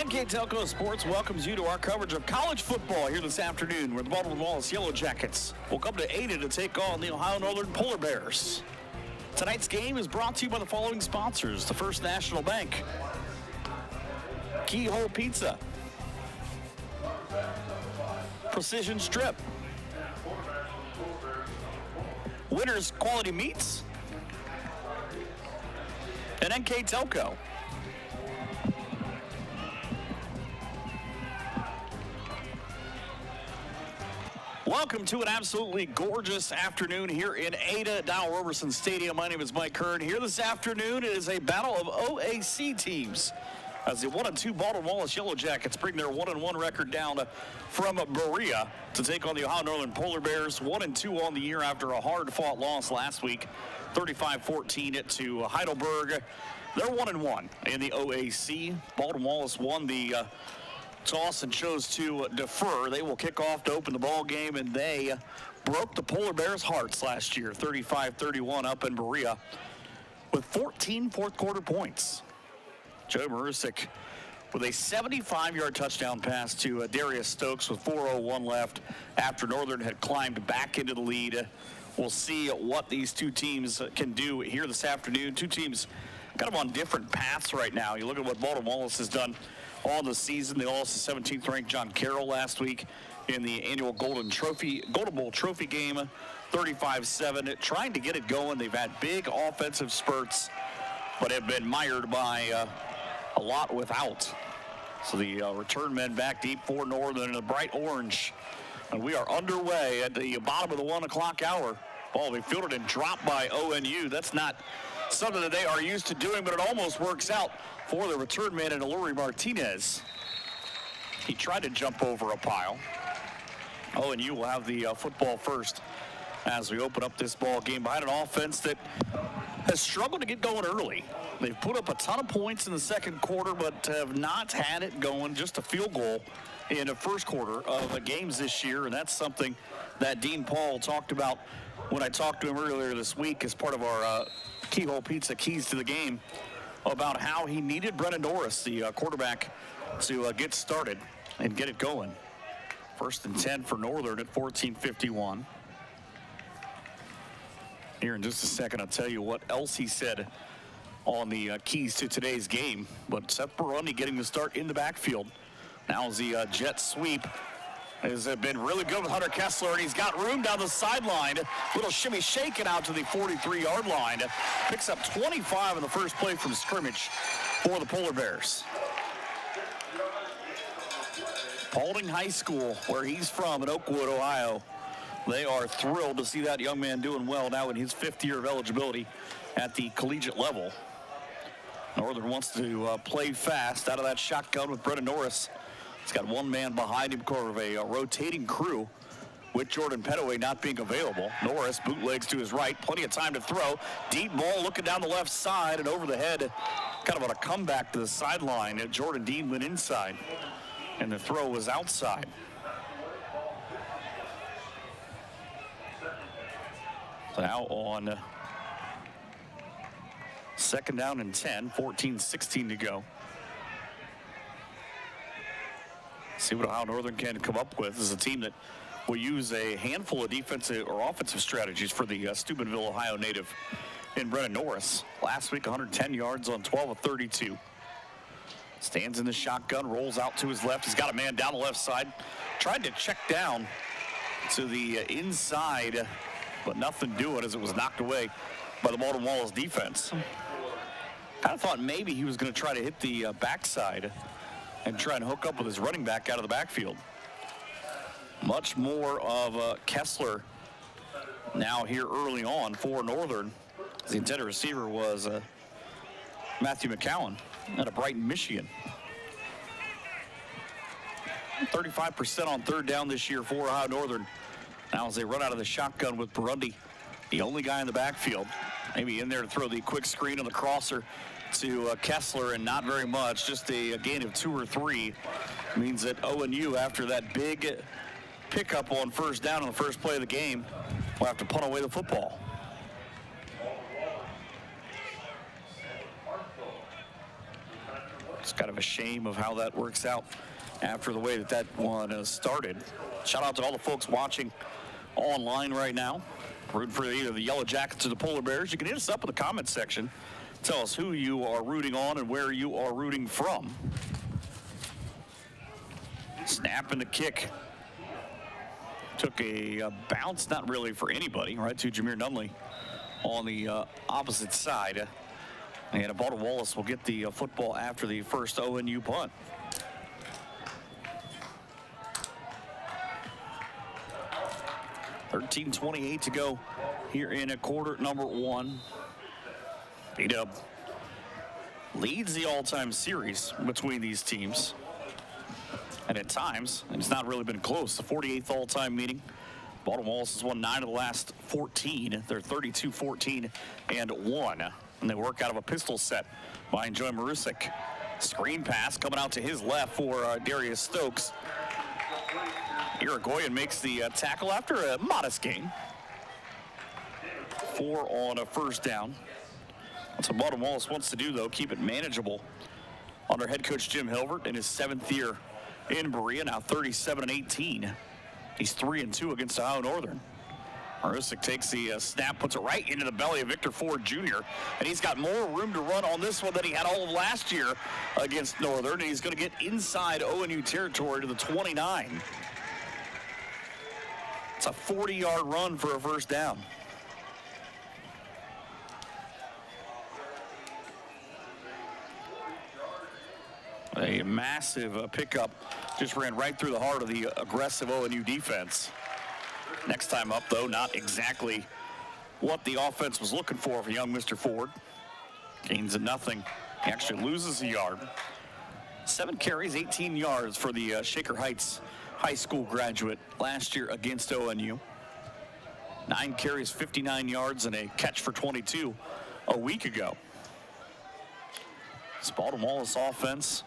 NK Telco Sports welcomes you to our coverage of college football here this afternoon, where the Baldwin Wallace Yellow Jackets will come to Ada to take on the Ohio Northern Polar Bears. Tonight's game is brought to you by the following sponsors: the First National Bank, Keyhole Pizza, Precision Strip, Winners Quality Meats, and NK Telco. Welcome to an absolutely gorgeous afternoon here in Ada, Dow Roberson Stadium. My name is Mike Kern. Here this afternoon, it is a battle of OAC teams, as the 1-2 Baldwin Wallace Yellow Jackets bring their 1-1 record down from Berea to take on the Ohio Northern Polar Bears. 1-2 on the year after a hard-fought loss last week, 35-14 to Heidelberg. They're 1-1 in the OAC. Baldwin Wallace won the toss and chose to defer. They will kick off to open the ball game, and they broke the Polar Bears' hearts last year, 35-31 up in Berea with 14 fourth-quarter points. Joe Marusik with a 75-yard touchdown pass to Darius Stokes with 4:01 left after Northern had climbed back into the lead. We'll see what these two teams can do here this afternoon. Two teams kind of on different paths right now. You look at what Baldwin Wallace has done all the season. They lost the 17th ranked John Carroll last week in the annual Golden Bowl Trophy game, 35-7. Trying to get it going. They've had big offensive spurts, but have been mired by a lot without. So the return men back deep for Northern in the bright orange. And we are underway at the bottom of the 1 o'clock hour. Ball will be fielded and dropped by ONU. That's not something that they are used to doing, but it almost works out for the return man and Aluri Martinez. He tried to jump over a pile. ONU will have the football first as we open up this ball game behind an offense that has struggled to get going early. They've put up a ton of points in the second quarter, but have not had it going. Just a field goal in the first quarter of the games this year, and that's something that Dean Paul talked about when I talked to him earlier this week as part of our Keyhole Pizza Keys to the Game, about how he needed Brennan Norris, the quarterback, to get started and get it going. 1st and 10 for Northern at 14:51. Here in just a second, I'll tell you what else he said on the keys to today's game. But Seth Barundi getting the start in the backfield. Now as the jet sweep has been really good with Hunter Kessler, and he's got room down the sideline. Little shimmy shaking out to the 43-yard line. Picks up 25 in the first play from scrimmage for the Polar Bears. Paulding High School, where he's from in Oakwood, Ohio. They are thrilled to see that young man doing well now in his 5th year of eligibility at the collegiate level. Northern wants to play fast out of that shotgun with Brennan Norris. He's got one man behind him, part of a rotating crew with Jordan Pettaway not being available. Norris bootlegs to his right, plenty of time to throw. Deep ball looking down the left side and over the head, kind of on a comeback to the sideline. Jordan Dean went inside, and the throw was outside. So now on 2nd down and 10, 14-16 to go. See what Ohio Northern can come up with. This is a team that will use a handful of defensive or offensive strategies for the Steubenville, Ohio native in Brennan Norris. Last week, 110 yards on 12 of 32. Stands in the shotgun, rolls out to his left. He's got a man down the left side. Tried to check down to the inside, but nothing doing as it was knocked away by the Baldwin Wallace defense. Kind of thought maybe he was going to try to hit the backside and try and hook up with his running back out of the backfield. Much more of Kessler now here early on for Northern. The intended receiver was Matthew McCowan out of Brighton, Michigan. 35% on 3rd down this year for Ohio Northern. Now as they run out of the shotgun with Barundi, the only guy in the backfield. Maybe in there to throw the quick screen on the crosser to Kessler, and not very much. Just a gain of 2 or 3 means that ONU, after that big pickup on 1st down on the first play of the game, will have to punt away the football. It's kind of a shame of how that works out after the way that one started. Shout out to all the folks watching online right now, rooting for either the Yellow Jackets or the Polar Bears. You can hit us up in the comments section. Tell us who you are rooting on and where you are rooting from. Snap and the kick. Took a bounce, not really for anybody, right to Jameer Nunley on the opposite side. And Baldwin Wallace will get the football after the first ONU punt. $13:28 to go here in quarter number one. B-Dub leads the all-time series between these teams. And at times, it's not really been close. The 48th all-time meeting. Baldwin Wallace has won 9 of the last 14. They're 32-14-1. And they work out of a pistol set by Joy Marusik. Screen pass coming out to his left for Darius Stokes. Irigoyen makes the tackle after a modest gain. 4 on a first down. That's what Baldwin Wallace wants to do, though, keep it manageable under head coach Jim Hilbert in his 7th year in Berea, now 37-18. He's 3-2 against Ohio Northern. Marusik takes the snap, puts it right into the belly of Victor Ford Jr., and he's got more room to run on this one than he had all of last year against Northern, and he's going to get inside ONU territory to the 29. It's a 40-yard run for a first down. A massive pickup, just ran right through the heart of the aggressive ONU defense. Next time up, though, not exactly what the offense was looking for young Mr. Ford. Gains of nothing. He actually loses a yard. 7 carries, 18 yards for the Shaker Heights High School graduate last year against ONU. 9 carries, 59 yards, and a catch for 22 a week ago. This Baldwin Wallace offense,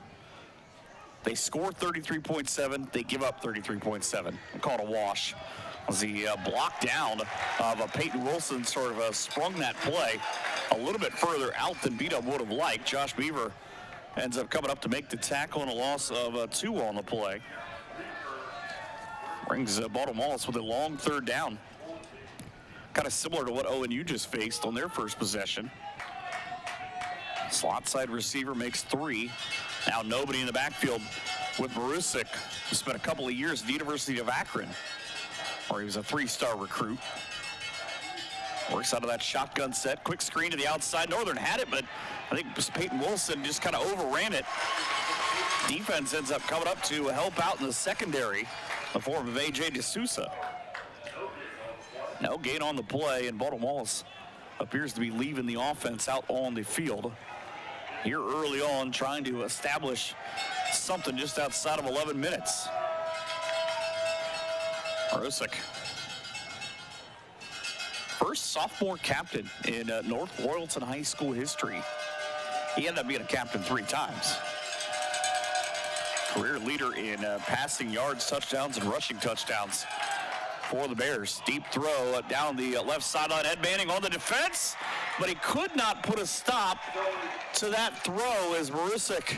they score 33.7. They give up 33.7. Called a wash. As the block down of Peyton Wilson sort of sprung that play a little bit further out than B-Dub would have liked. Josh Beaver ends up coming up to make the tackle and a loss of 2 on the play. Brings Baldwin Wallace with a long third down. Kind of similar to what ONU just faced on their first possession. Slot side receiver makes 3. Now nobody in the backfield with Marusik, who spent a couple of years at the University of Akron, where he was a 3-star recruit. Works out of that shotgun set. Quick screen to the outside. Northern had it, but I think Peyton Wilson just kind of overran it. Defense ends up coming up to help out in the secondary in the form of A.J. D'Souza. No gain on the play, and Baldwin Wallace appears to be leaving the offense out on the field here early on, trying to establish something just outside of 11 minutes. Marusik, first sophomore captain in North Royalton High School history. He ended up being a captain 3 times. Career leader in passing yards, touchdowns, and rushing touchdowns for the Bears. Deep throw down the left sideline. Ed Manning on the defense, but he could not put a stop to that throw as Marusik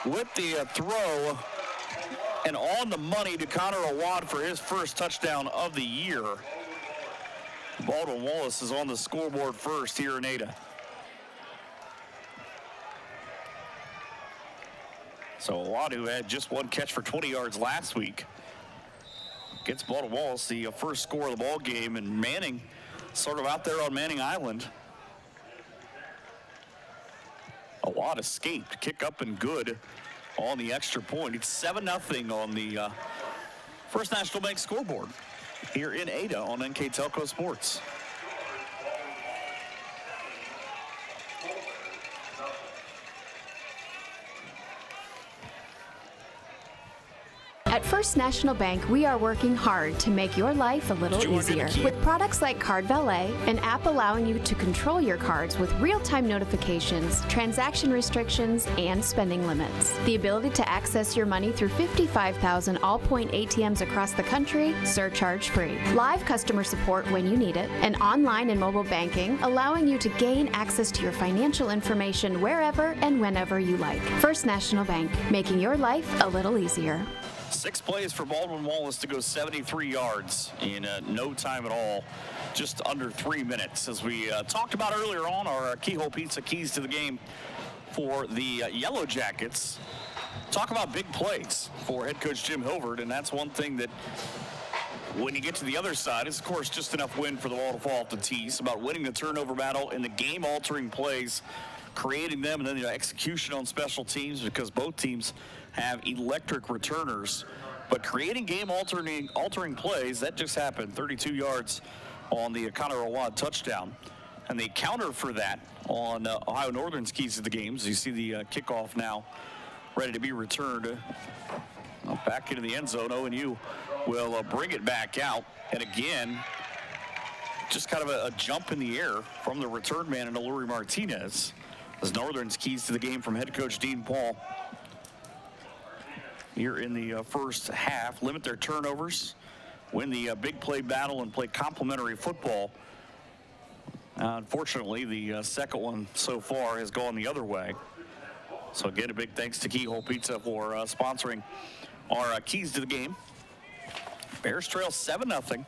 with the throw and on the money to Connor Awad for his first touchdown of the year. Baldwin Wallace is on the scoreboard first here in Ada. So Awad, who had just 1 catch for 20 yards last week, gets Baldwin Wallace the first score of the ball game, and Manning sort of out there on Manning Island. Awad escaped, kick up and good on the extra point. It's 7-0 on the First National Bank scoreboard here in Ada on NK Telco Sports. At First National Bank, we are working hard to make your life a little easier. With products like Card Valet, an app allowing you to control your cards with real-time notifications, transaction restrictions, and spending limits. The ability to access your money through 55,000 all-point ATMs across the country, surcharge-free. Live customer support when you need it, and online and mobile banking, allowing you to gain access to your financial information wherever and whenever you like. First National Bank, making your life a little easier. 6 plays for Baldwin Wallace to go 73 yards in no time at all, just under 3 minutes. As we talked about earlier on, our Keyhole Pizza keys to the game for the Yellow Jackets. Talk about big plays for head coach Jim Hilvert, and that's one thing that when you get to the other side, is of course just enough win for the ball to fall off the tee. It's about winning the turnover battle and the game-altering plays, creating them, and then the execution on special teams, because both teams have electric returners. But creating game-altering plays, that just happened. 32 yards on the Connor Awad touchdown. And the counter for that on Ohio Northern's keys to the games. You see the kickoff now ready to be returned back into the end zone. ONU will bring it back out. And again, just kind of a jump in the air from the return man in Aluri Martinez. As Northern's keys to the game from head coach Dean Paul here in the first half. Limit their turnovers, win the big play battle, and play complementary football. Unfortunately, the second one so far has gone the other way. So again, a big thanks to Keyhole Pizza for sponsoring our keys to the game. Bears trail 7-0.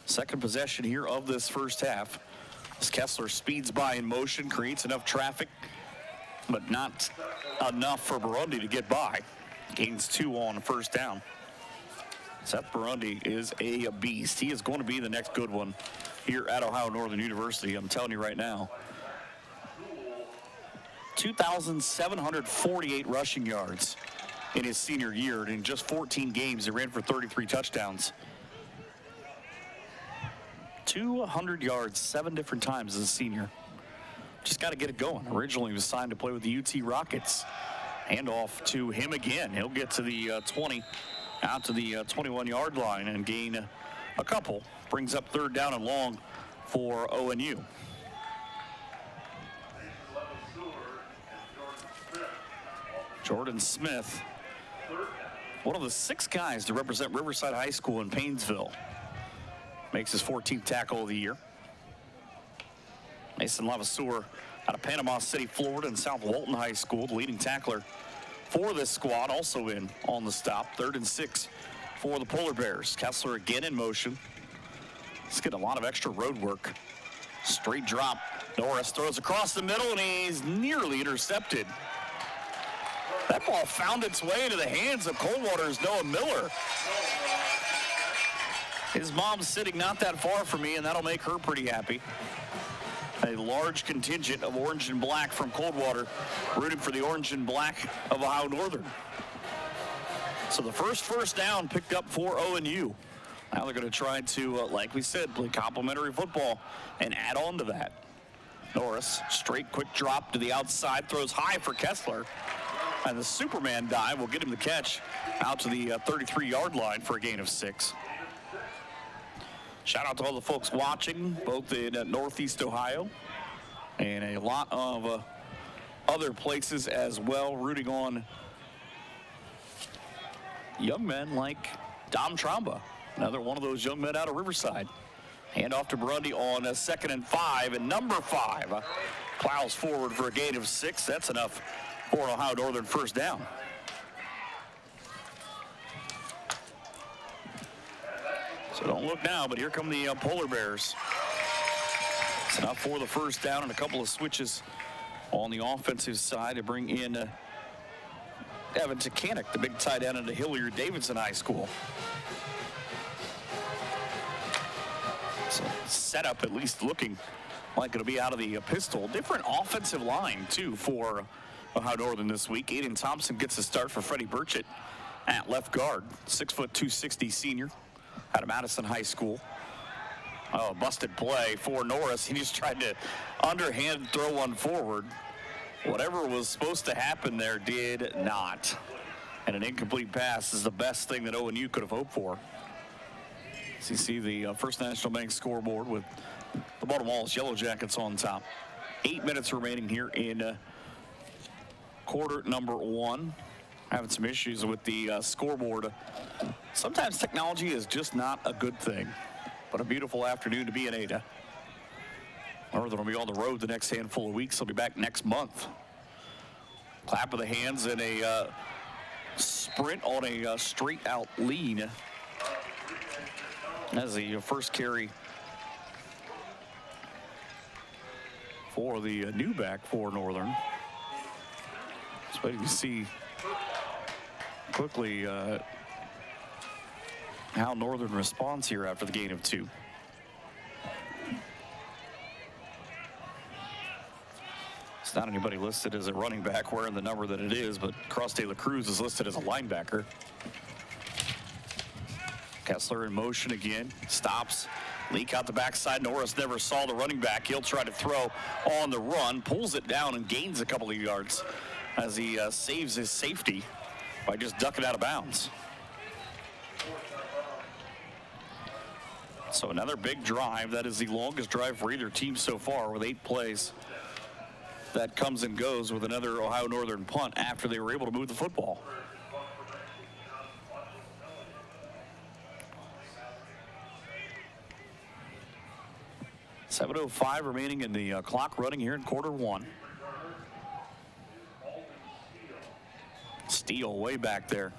Second possession here of this first half. As Kessler speeds by in motion, creates enough traffic, but not enough for Burundi to get by. Gains 2 on first down. Seth Burundi is a beast. He is going to be the next good one here at Ohio Northern University. I'm telling you right now. 2,748 rushing yards in his senior year. And in just 14 games, he ran for 33 touchdowns. 200 yards 7 different times as a senior. Just got to get it going. Originally, he was signed to play with the UT Rockets. Hand off to him again. He'll get to the 20, out to the 21-yard line and gain a couple. Brings up third down and long for ONU. Jordan Smith, one of the 6 guys to represent Riverside High School in Paynesville, makes his 14th tackle of the year. Mason Lavaseur out of Panama City, Florida, and South Walton High School, the leading tackler for this squad, also in on the stop. 3rd and 6 for the Polar Bears. Kessler again in motion. He's getting a lot of extra road work. Straight drop. Norris throws across the middle, and he's nearly intercepted. That ball found its way into the hands of Coldwater's Noah Miller. His mom's sitting not that far from me, and that'll make her pretty happy. A large contingent of orange and black from Coldwater rooting for the orange and black of Ohio Northern. So the first down picked up for ONU. Now they're going to try to, like we said, play complementary football and add on to that. Norris, straight quick drop to the outside, throws high for Kessler. And the Superman dive will get him the catch out to the 33-yard line for a gain of 6. Shout out to all the folks watching, both in Northeast Ohio and a lot of other places as well, rooting on young men like Dom Tromba, another one of those young men out of Riverside. Hand off to Burundi on 2nd and 5, and number 5 plows forward for a gain of 6. That's enough for an Ohio Northern first down. So don't look now, but here come the Polar Bears. It's enough for the first down and a couple of switches on the offensive side to bring in Evan Takanik, the big tight end at Hilliard-Davidson High School. So setup at least looking like it'll be out of the pistol. Different offensive line, too, for Ohio Northern this week. Aiden Thompson gets a start for Freddie Burchett at left guard. 6', 260 senior out of Madison High School. Oh, busted play for Norris. He just tried to underhand throw one forward. Whatever was supposed to happen there did not. And an incomplete pass is the best thing that ONU could have hoped for. So you see the First National Bank scoreboard with the Baltimore Wallace Yellow Jackets on top. 8 minutes remaining here in quarter number 1. Having some issues with the scoreboard. Sometimes technology is just not a good thing. But a beautiful afternoon to be in Ada. Northern will be on the road the next handful of weeks. They'll be back next month. Clap of the hands and a sprint on a straight out lead. As the first carry for the new back for Northern. Just waiting to see quickly how Northern responds here after the gain of 2. It's not anybody listed as a running back wearing the number that it is, but Cross De La Cruz is listed as a linebacker. Kessler in motion again, stops, leak out the backside. Norris never saw the running back. He'll try to throw on the run, pulls it down and gains a couple of yards as he saves his safety by just ducking out of bounds. So another big drive. That is the longest drive for either team so far with 8 plays. That comes and goes with another Ohio Northern punt after they were able to move the football. .7:05 remaining in the clock running here in quarter 1. Steele way back there,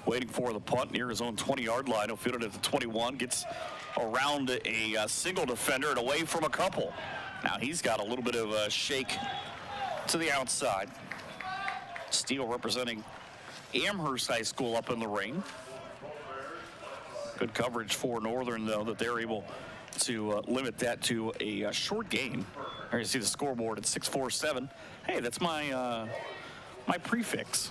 waiting for the punt near his own 20-yard line. He'll field it at the 21, gets around a single defender and away from a couple. Now he's got a little bit of a shake to the outside. Steele representing Amherst High School up in the ring. Good coverage for Northern, though, that they're able to limit that to a short gain. There you see the scoreboard at 647. Hey, that's my my prefix.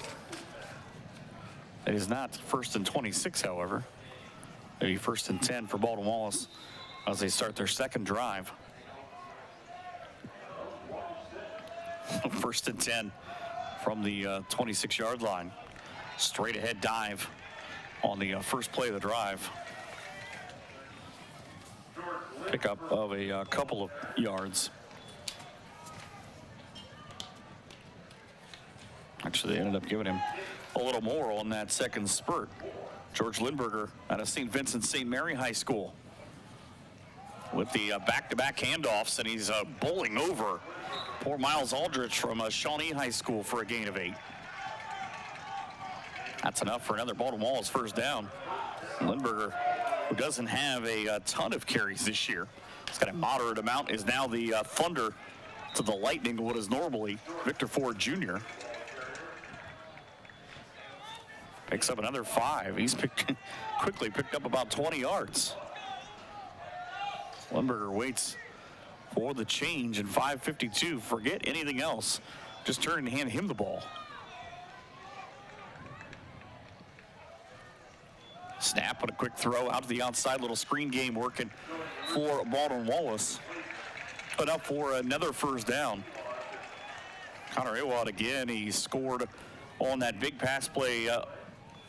It is not 1st and 26, however. Maybe 1st and 10 for Baldwin Wallace as they start their second drive. 1st and 10 from the 26-yard line. Straight ahead dive on the first play of the drive. Pickup of a couple of yards. Actually, they ended up giving him a little more on that second spurt. George Lindberger out of St. Vincent St. Mary High School with the back-to-back handoffs, and he's bowling over poor Miles Aldrich from Shawnee High School for a gain of 8. That's enough for another Baltimore Wallace first down. Lindberger, who doesn't have a ton of carries this year, he's got a moderate amount, is now the Thunder to the Lightning, what is normally Victor Ford Jr. Picks up another 5. He's quickly picked up about 20 yards. Lindberger waits for the change in 5:52. Forget anything else. Just turn and hand him the ball. Snap and a quick throw out to the outside. Little screen game working for Baldwin Wallace. Enough for another first down. Connor Awad again. He scored on that big pass play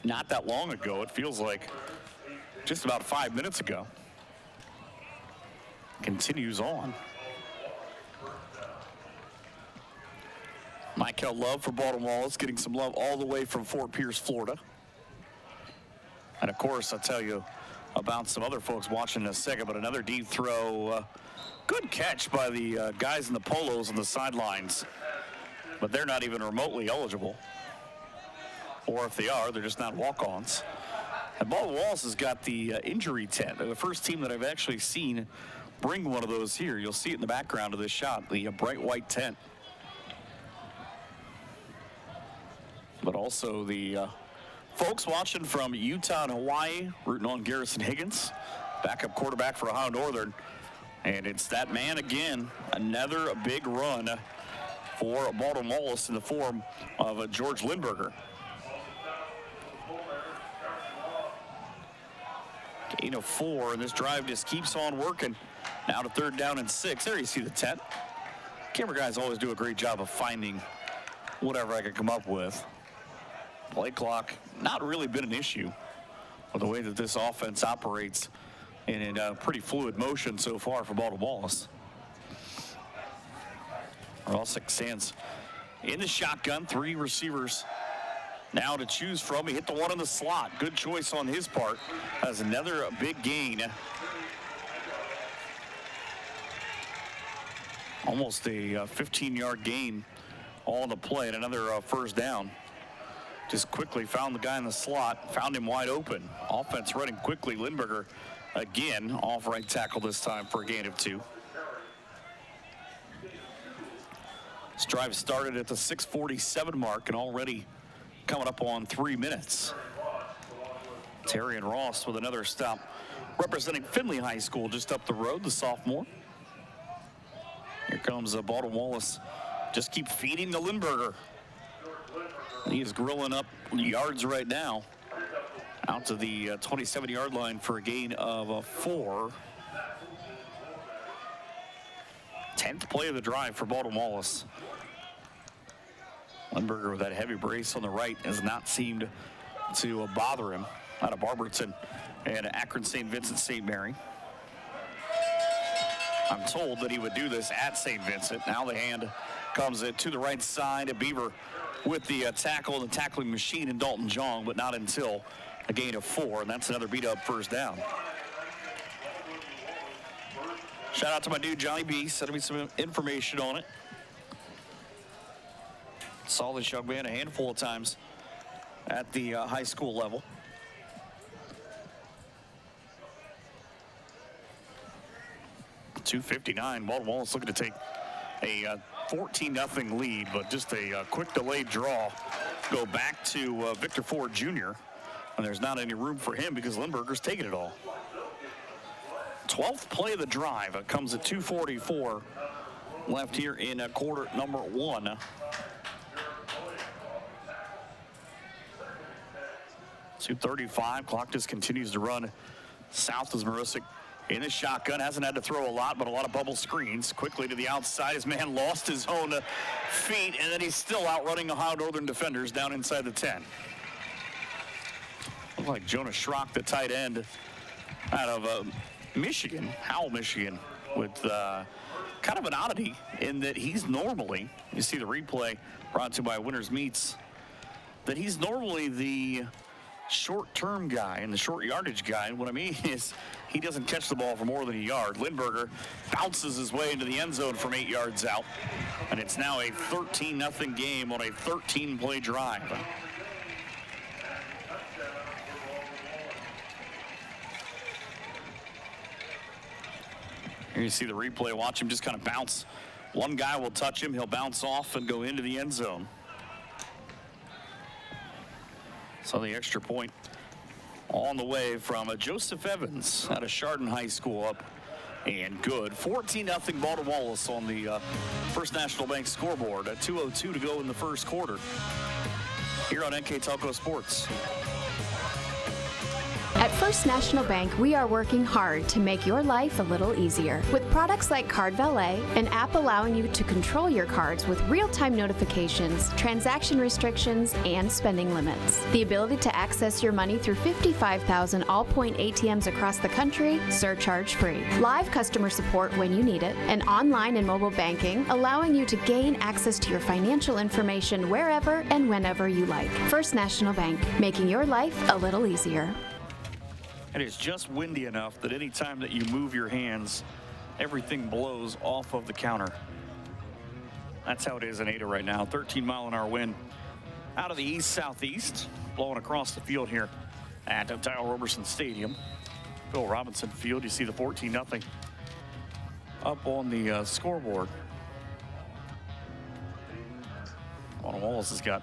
not that long ago. It feels like just about 5 minutes ago. Continues on. Michael Love for Baldwin Wallace, getting some love all the way from Fort Pierce, Florida. And of course, I'll tell you about some other folks watching in a second, but another deep throw. Good catch by the guys in the polos on the sidelines, but they're not even remotely eligible. Or if they are, they're just not walk-ons. And Baldwin Wallace has got the injury tent. They're the first team that I've actually seen bring one of those here. You'll see it in the background of this shot, the bright white tent. But also the folks watching from Utah and Hawaii, rooting on Garrison Higgins, backup quarterback for Ohio Northern. And it's that man again, another big run for Baldwin Wallace in the form of George Lindberger. Gain of 4, and this drive just keeps on working. Now to 3rd down and 6. There you see the tent. Camera guys always do a great job of finding whatever I can come up with. Play clock not really been an issue with the way that this offense operates in a pretty fluid motion so far for Baldwin Wallace. Wallace stands in the shotgun, 3 receivers now to choose from. He hit the one in the slot. Good choice on his part. Has another big gain. Almost a 15-yard gain on the play, and another first down. Just quickly found the guy in the slot, found him wide open. Offense running quickly. Lindberger again off right tackle this time for a gain of 2. This drive started at the 6:47 mark and already coming up on 3 minutes. Terry and Ross with another stop, representing Findlay High School just up the road, the sophomore. Here comes Baldwin Wallace. Just keep feeding the Lindberger. He is grilling up yards right now. Out to the 27-yard line for a gain of 4. 10th play of the drive for Baldwin Wallace. Lindberger with that heavy brace on the right has not seemed to bother him. Out of Barberton and Akron St. Vincent St. Mary. I'm told that he would do this at St. Vincent. Now the hand comes it to the right side. Beaver with the tackle and the tackling machine in Dalton Jong, but not until a gain of 4, and that's another beat-up first down. Shout out to my dude Johnny B, sending me some information on it. Saw this young man a handful of times at the high school level. .259, Baldwin Wallace looking to take a 14-0 lead, but just a quick delayed draw. Go back to Victor Ford Jr., and there's not any room for him because Lindberger's taking it all. 12th play of the drive. It comes at 2:44 left here in quarter number 1. .235, clock just continues to run south as Marisic in the shotgun. Hasn't had to throw a lot, but a lot of bubble screens. Quickly to the outside. His man lost his own feet, and then he's still outrunning Ohio Northern defenders down inside the 10. Looks like Jonah Schrock, the tight end out of Michigan, Howell, Michigan, with kind of an oddity in that he's normally, you see the replay brought to you by Winners Meats, that he's normally the short-term guy and the short yardage guy. And what I mean is he doesn't catch the ball for more than a yard. Lindberger bounces his way into the end zone from 8 yards out. And it's now a 13-0 game on a 13-play drive. Here you see the replay. Watch him just kind of bounce. One guy will touch him. He'll bounce off and go into the end zone. So the extra point on the way from Joseph Evans out of Chardon High School up and good. 14-0 Baldwin Wallace on the First National Bank scoreboard. 2:02 to go in the first quarter here on NK Telco Sports. At First National Bank, we are working hard to make your life a little easier. With products like Card Valet, an app allowing you to control your cards with real-time notifications, transaction restrictions, and spending limits. The ability to access your money through 55,000 all-point ATMs across the country, surcharge-free. Live customer support when you need it, and online and mobile banking, allowing you to gain access to your financial information wherever and whenever you like. First National Bank, making your life a little easier. It is just windy enough that any time that you move your hands, everything blows off of the counter. That's how it is in Ada right now. 13-mile-an-hour wind out of the east-southeast, blowing across the field here at Tyle Roberson Stadium. Phil Robinson Field, you see the 14-0 up on the scoreboard. Wallace has got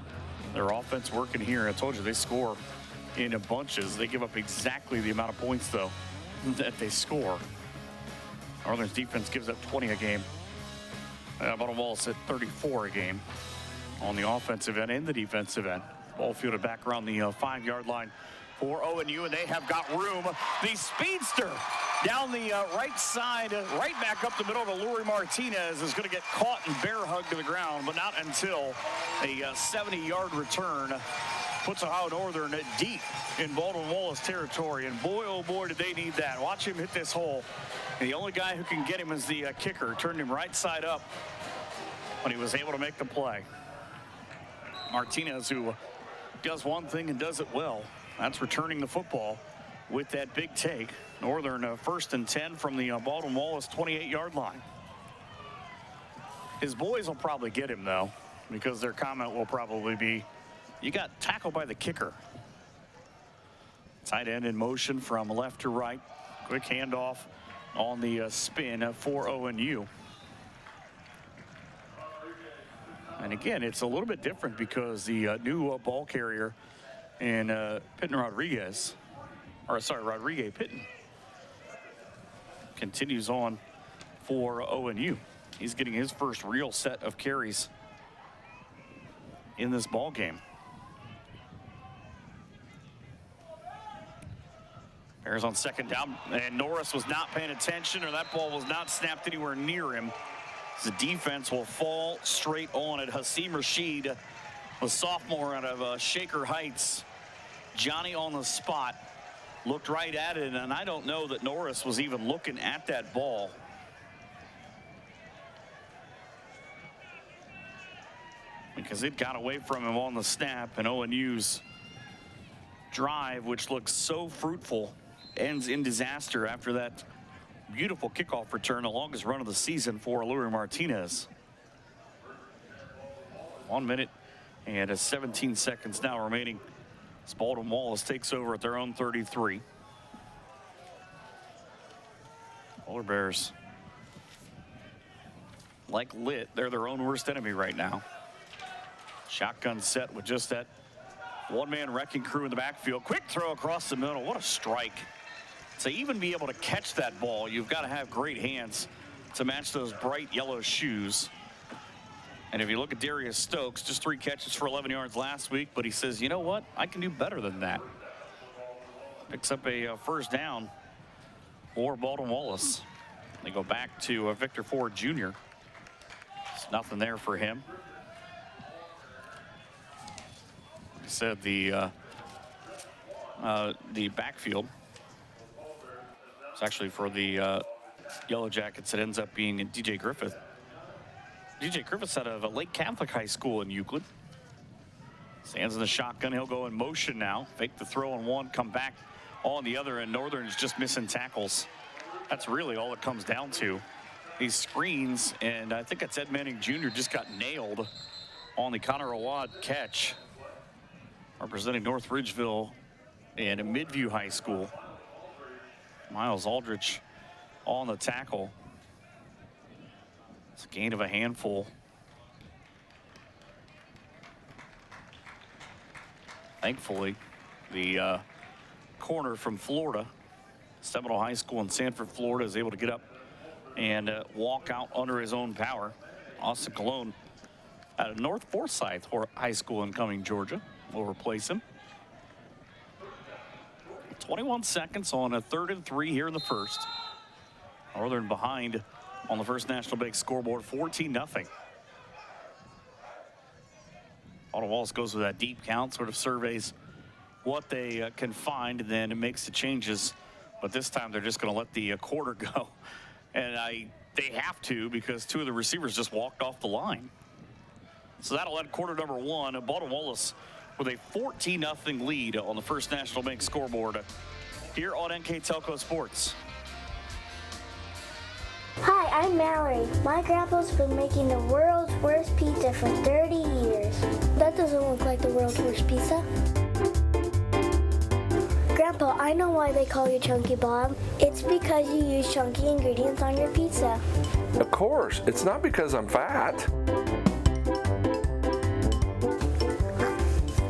their offense working here. I told you they score in bunches. They give up exactly the amount of points, though, that they score. Northern's defense gives up 20 a game. Baldwin Wallace at 34 a game on the offensive end and the defensive end. Ball fielded back around the 5-yard line for ONU, and they have got room. The speedster Down the right side, right back up the middle to Lurie Martinez is going to get caught and bear hugged to the ground, but not until a 70-yard return puts Ohio Northern deep in Baldwin Wallace territory. And boy, oh boy, did they need that. Watch him hit this hole. And the only guy who can get him is the kicker. Turned him right side up when he was able to make the play. Martinez, who does one thing and does it well. That's returning the football with that big take. Northern first and 10 from the Baldwin Wallace 28-yard line. His boys will probably get him, though, because their comment will probably be, you got tackled by the kicker. Tight end in motion from left to right. Quick handoff on the spin for ONU. And again, it's a little bit different because the new ball carrier in Rodriguez Pitton continues on for ONU. He's getting his first real set of carries in this ball game. Bears on second down, and Norris was not paying attention, or that ball was not snapped anywhere near him. The defense will fall straight on it. Hasim Rashid, a sophomore out of Shaker Heights. Johnny on the spot. Looked right at it, and I don't know that Norris was even looking at that ball. Because it got away from him on the snap, and ONU's drive, which looks so fruitful, ends in disaster after that beautiful kickoff return, the longest run of the season for Lurie Martinez. 1 minute and 17 seconds now remaining. Baldwin Wallace takes over at their own 33. Polar Bears, like lit, they're their own worst enemy right now. Shotgun set with just that one-man wrecking crew in the backfield. Quick throw across the middle. What a strike. To even be able to catch that ball, you've got to have great hands to match those bright yellow shoes. And if you look at Darius Stokes, just 3 catches for 11 yards last week, but he says, you know what? I can do better than that. Picks up a first down for Baldwin Wallace. They go back to Victor Ford Jr. There's nothing there for him. Like I said, the backfield. It's actually for the Yellow Jackets. It ends up being DJ Griffith. DJ Griffith's out of Lake Catholic High School in Euclid. Stands in the shotgun. He'll go in motion now. Fake the throw on one, come back on the other, and Northern's just missing tackles. That's really all it comes down to. These screens, and I think it's Ed Manning Jr. just got nailed on the Connor Awad catch. Representing North Ridgeville and Midview High School. Miles Aldrich on the tackle. It's a gain of a handful. Thankfully, the corner from Florida, Seminole High School in Sanford, Florida, is able to get up and walk out under his own power. Austin Colon out of North Forsyth High School in Cumming, Georgia, will replace him. 21 seconds on a 3rd and 3 here in the first. Northern behind on the First National Bank scoreboard, 14-0. Baldwin Wallace goes with that deep count, sort of surveys what they can find, and then it makes the changes. But this time they're just going to let the quarter go. And they have to, because 2 of the receivers just walked off the line. So that'll end quarter number 1. Baldwin Wallace with a 14-0 lead on the First National Bank scoreboard here on NK Telco Sports. Hi, I'm Mallory. My grandpa's been making the world's worst pizza for 30 years. That doesn't look like the world's worst pizza. Grandpa, I know why they call you Chunky Bob. It's because you use chunky ingredients on your pizza. Of course. It's not because I'm fat.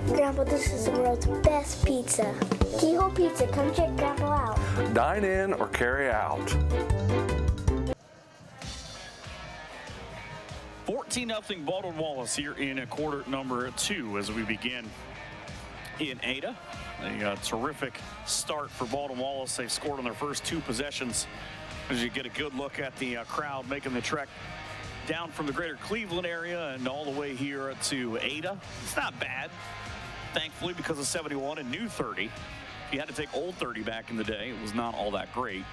Grandpa, this is the world's best pizza. Keyhole Pizza, come check Grandpa out. Dine in or carry out. 14-0 Baldwin Wallace here in quarter number 2 as we begin in Ada. A terrific start for Baldwin Wallace. They've scored on their first 2 possessions. As you get a good look at the crowd making the trek down from the greater Cleveland area and all the way here to Ada. It's not bad, thankfully, because of 71 and new 30. If you had to take old 30 back in the day, it was not all that great.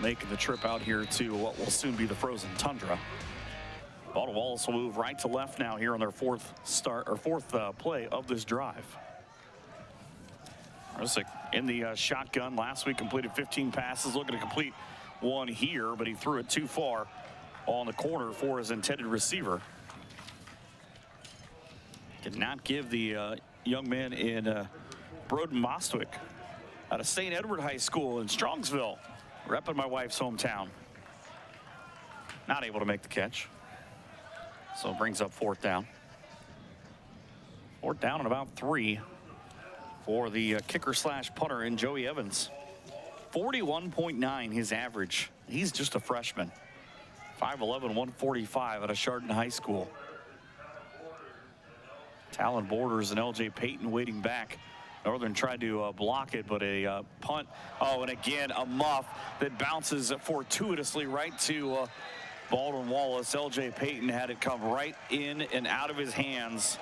Making the trip out here to what will soon be the frozen tundra. Baldwin Wallace will move right to left now here on their fourth play of this drive. Rosick in the shotgun. Last week completed 15 passes, looking to complete one here, but he threw it too far on the corner for his intended receiver. Did not give the young man in Broden Mostwick out of St. Edward High School in Strongsville, repping my wife's hometown. Not able to make the catch. So it brings up 4th down. 4th down and about 3 for the kicker/punter in Joey Evans. 41.9 his average. He's just a freshman. 5'11", 145 at a Chardon High School. Talon Borders and LJ Payton waiting back. Northern tried to block it, but a punt. Oh, and again, a muff that bounces fortuitously right to Baldwin Wallace. LJ Payton had it come right in and out of his hands.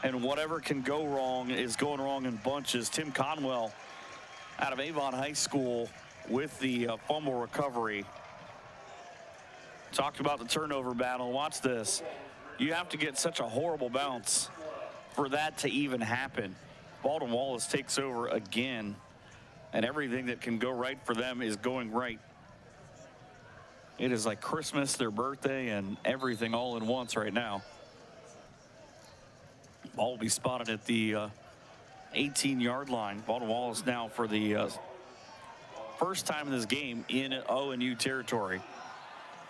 And whatever can go wrong is going wrong in bunches. Tim Conwell out of Avon High School with the fumble recovery. Talked about the turnover battle. Watch this. You have to get such a horrible bounce for that to even happen. Baldwin Wallace takes over again, and everything that can go right for them is going right. It is like Christmas, their birthday, and everything all in once right now. Ball will be spotted at the 18-yard line. Baldwin Wallace now for the first time in this game in O&U territory.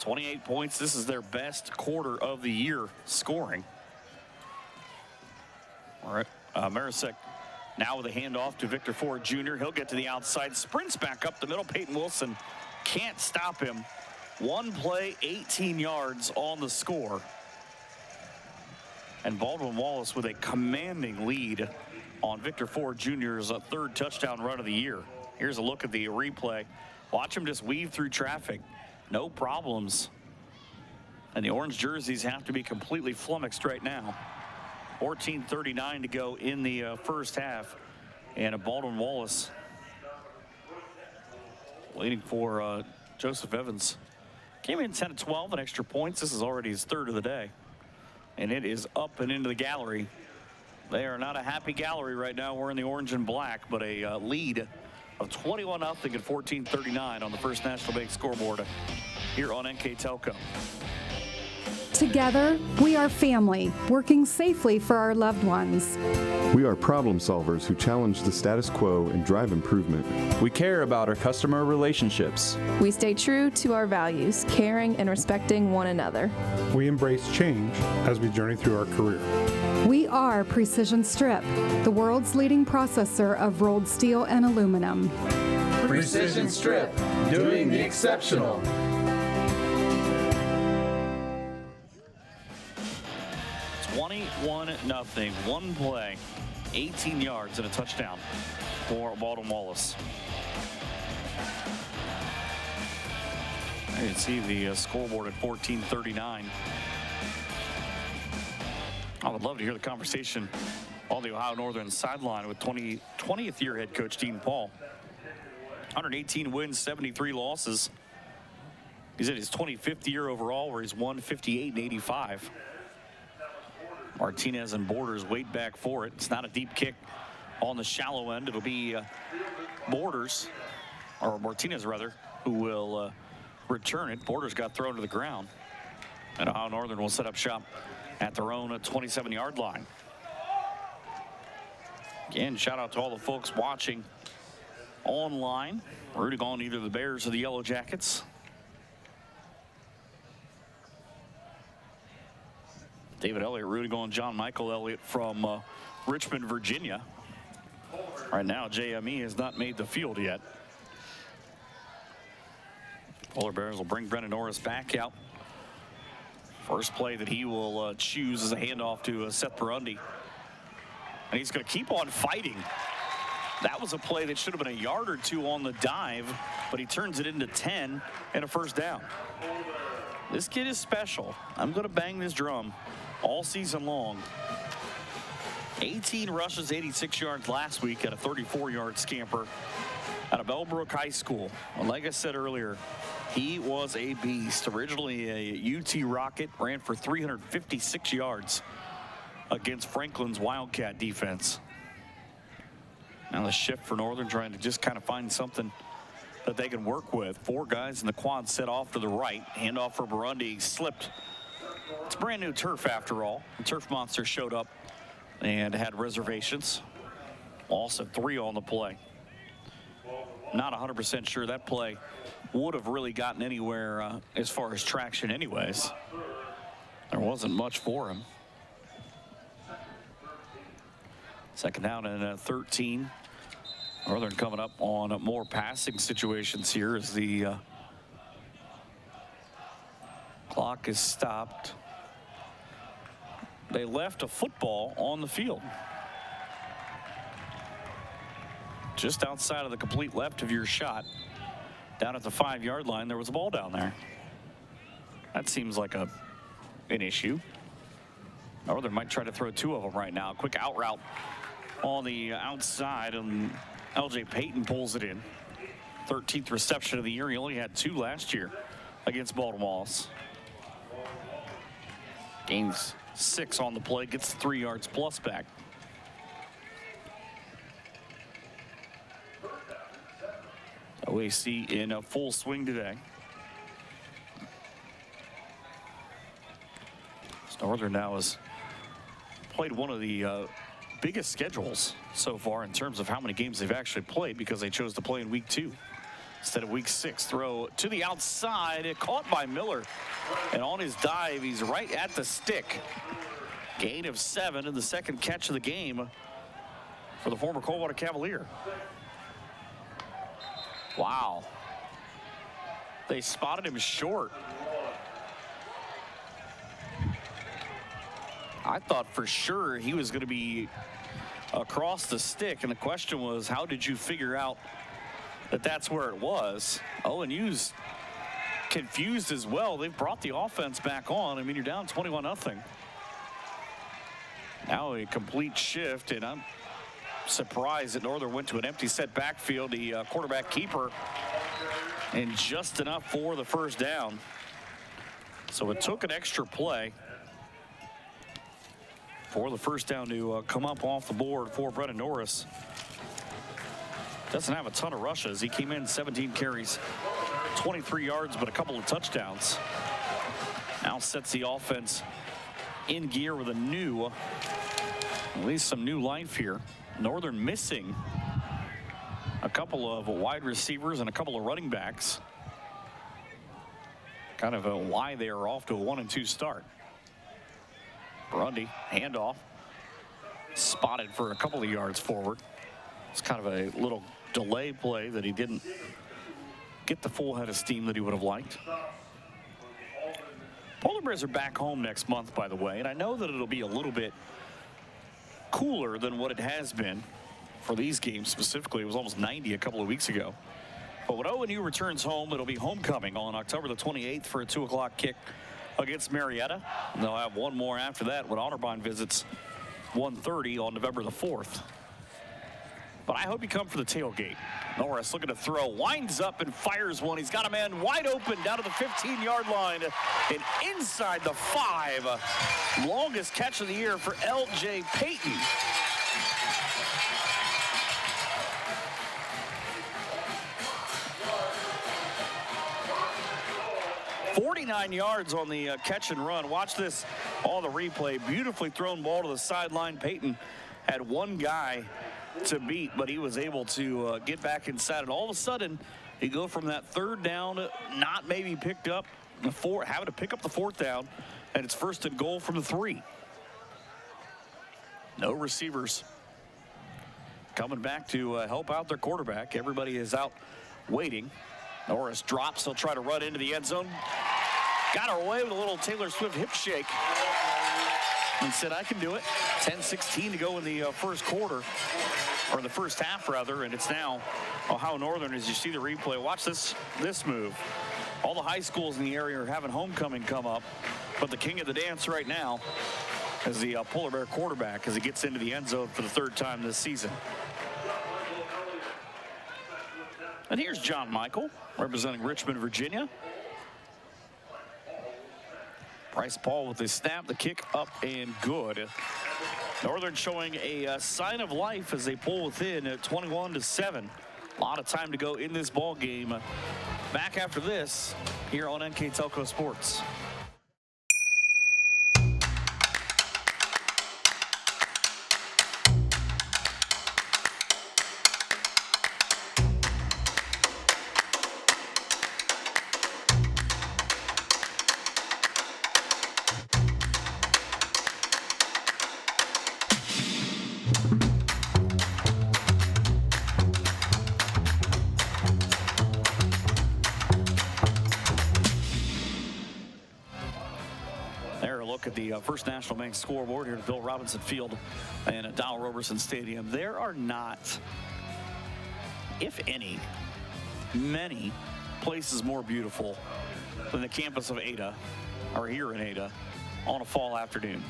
28 points. This is their best quarter of the year scoring. All right, Marisek now with a handoff to Victor Ford Jr. He'll get to the outside, sprints back up the middle. Peyton Wilson can't stop him. One play, 18 yards on the score. And Baldwin Wallace with a commanding lead on Victor Ford Jr.'s 3rd touchdown run of the year. Here's a look at the replay. Watch him just weave through traffic. No problems. And the orange jerseys have to be completely flummoxed right now. 14:39 to go in the first half. And a Baldwin Wallace waiting for Joseph Evans. Came in 10-12 in extra points. This is already his 3rd of the day. And it is up and into the gallery. They are not a happy gallery right now. We're in the orange and black, but a lead of 21-0 at 14:39 on the First National Bank scoreboard here on NK Telco. Together, we are family, working safely for our loved ones. We are problem solvers who challenge the status quo and drive improvement. We care about our customer relationships. We stay true to our values, caring and respecting one another. We embrace change as we journey through our career. We are Precision Strip, the world's leading processor of rolled steel and aluminum. Precision Strip, doing the exceptional. Nothing. One play, 18 yards and a touchdown for Baldwin Wallace. I can see the scoreboard at 14:39. I would love to hear the conversation on the Ohio Northern sideline with 20th year head coach Dean Paul. 118 wins, 73 losses. He's in his 25th year overall, where he's won 58 and 85. Martinez and Borders wait back for it. It's not a deep kick on the shallow end. It'll be Borders, or Martinez rather, who will return it. Borders got thrown to the ground. And Ohio Northern will set up shop at their own 27-yard line. Again, shout out to all the folks watching online, rooting on either the Bears or the Yellow Jackets. David Elliott rooting on John Michael Elliott from Richmond, Virginia. Right now, JME has not made the field yet. Polar Bears will bring Brendan Norris back out. First play that he will choose is a handoff to Seth Burundi. And he's going to keep on fighting. That was a play that should have been a yard or two on the dive, but he turns it into 10 and a first down. This kid is special. I'm going to bang this drum all season long. 18 rushes, 86 yards last week at a 34-yard scamper out of Bellbrook High School. Well, like I said earlier, he was a beast. Originally a UT Rocket, ran for 356 yards against Franklin's Wildcat defense. Now the shift for Northern, trying to just kind of find something that they can work with. 4 guys in the quad set off to the right. Handoff for Burundi, slipped. It's brand new turf after all. The Turf Monster showed up and had reservations. Loss of 3 on the play. Not 100% sure that play would have really gotten anywhere as far as traction anyways. There wasn't much for him. Second down and 13. Northern coming up on more passing situations here as the clock is stopped. They left a football on the field. Just outside of the complete left of your shot. Down at the 5-yard line, there was a ball down there. That seems like an issue. Northern might try to throw 2 of them right now. Quick out route on the outside, and LJ Payton pulls it in. 13th reception of the year. He only had 2 last year against Baldwin Wallace. Gains 6 on the play, gets 3 yards plus back. OAC in a full swing today. Northern now has played one of the biggest schedules so far in terms of how many games they've actually played, because they chose to play in week 2 instead of week 6. Throw to the outside, caught by Miller, and on his dive he's right at the stick. Gain of 7 and the second catch of the game for the former Coldwater Cavalier. Wow, they spotted him short. I thought for sure he was going to be across the stick, and the question was, how did you figure out that that's where it was? ONU's confused as well. They've brought the offense back on. I mean, you're down 21-0. Now a complete shift, and I'm surprised that Northern went to an empty set backfield. The quarterback keeper, and just enough for the first down. So it took an extra play for the first down to come up off the board for Brennan Norris. Doesn't have a ton of rushes. He came in 17 carries, 23 yards, but a couple of touchdowns. Now sets the offense in gear with at least some new life here. Northern missing a couple of wide receivers and a couple of running backs. Kind of why they are off to a 1-2 start. Burundi, handoff, spotted for a couple of yards forward. It's kind of a little delay play that he didn't get the full head of steam that he would have liked. Polar Bears are back home next month, by the way, and I know that it'll be a little bit cooler than what it has been for these games specifically. It was almost 90 a couple of weeks ago. But when ONU returns home, it'll be homecoming on October the 28th for a 2 o'clock kick against Marietta. And they'll have one more after that when Otterbein visits 1:30 on November the 4th. But I hope you come for the tailgate. Norris looking to throw, winds up and fires one. He's got a man wide open down to the 15-yard line and inside the 5. Longest catch of the year for LJ Payton. "49 yards on the catch and run." Watch this on the replay. Beautifully thrown ball to the sideline. Payton had one guy to beat, but he was able to get back inside, and all of a sudden you go from that 3rd down, not maybe picked up the 4, having to pick up the 4th down, and it's 1st and goal from the 3. No receivers coming back to help out their quarterback. Everybody is out waiting. Norris drops. He'll try to run into the end zone. Got away with a little Taylor Swift hip shake. and said, I can do it. 10-16 to go in the first quarter, or the first half, rather, and it's now Ohio Northern as you see the replay. Watch this move. All the high schools in the area are having homecoming come up, but the king of the dance right now is the Polar Bear quarterback as he gets into the end zone for the third time this season. And here's John Michael, representing Richmond, Virginia. Bryce Paul with his snap, the kick up and good. Northern showing a sign of life as they pull within at 21-7. A lot of time to go in this ball game. Back after this here on NK Telco Sports. At the First National Bank scoreboard here at Bill Robinson Field and at Dow Roberson Stadium. There are not, if any, many places more beautiful than the campus of Ada, or here in Ada, on a fall afternoon.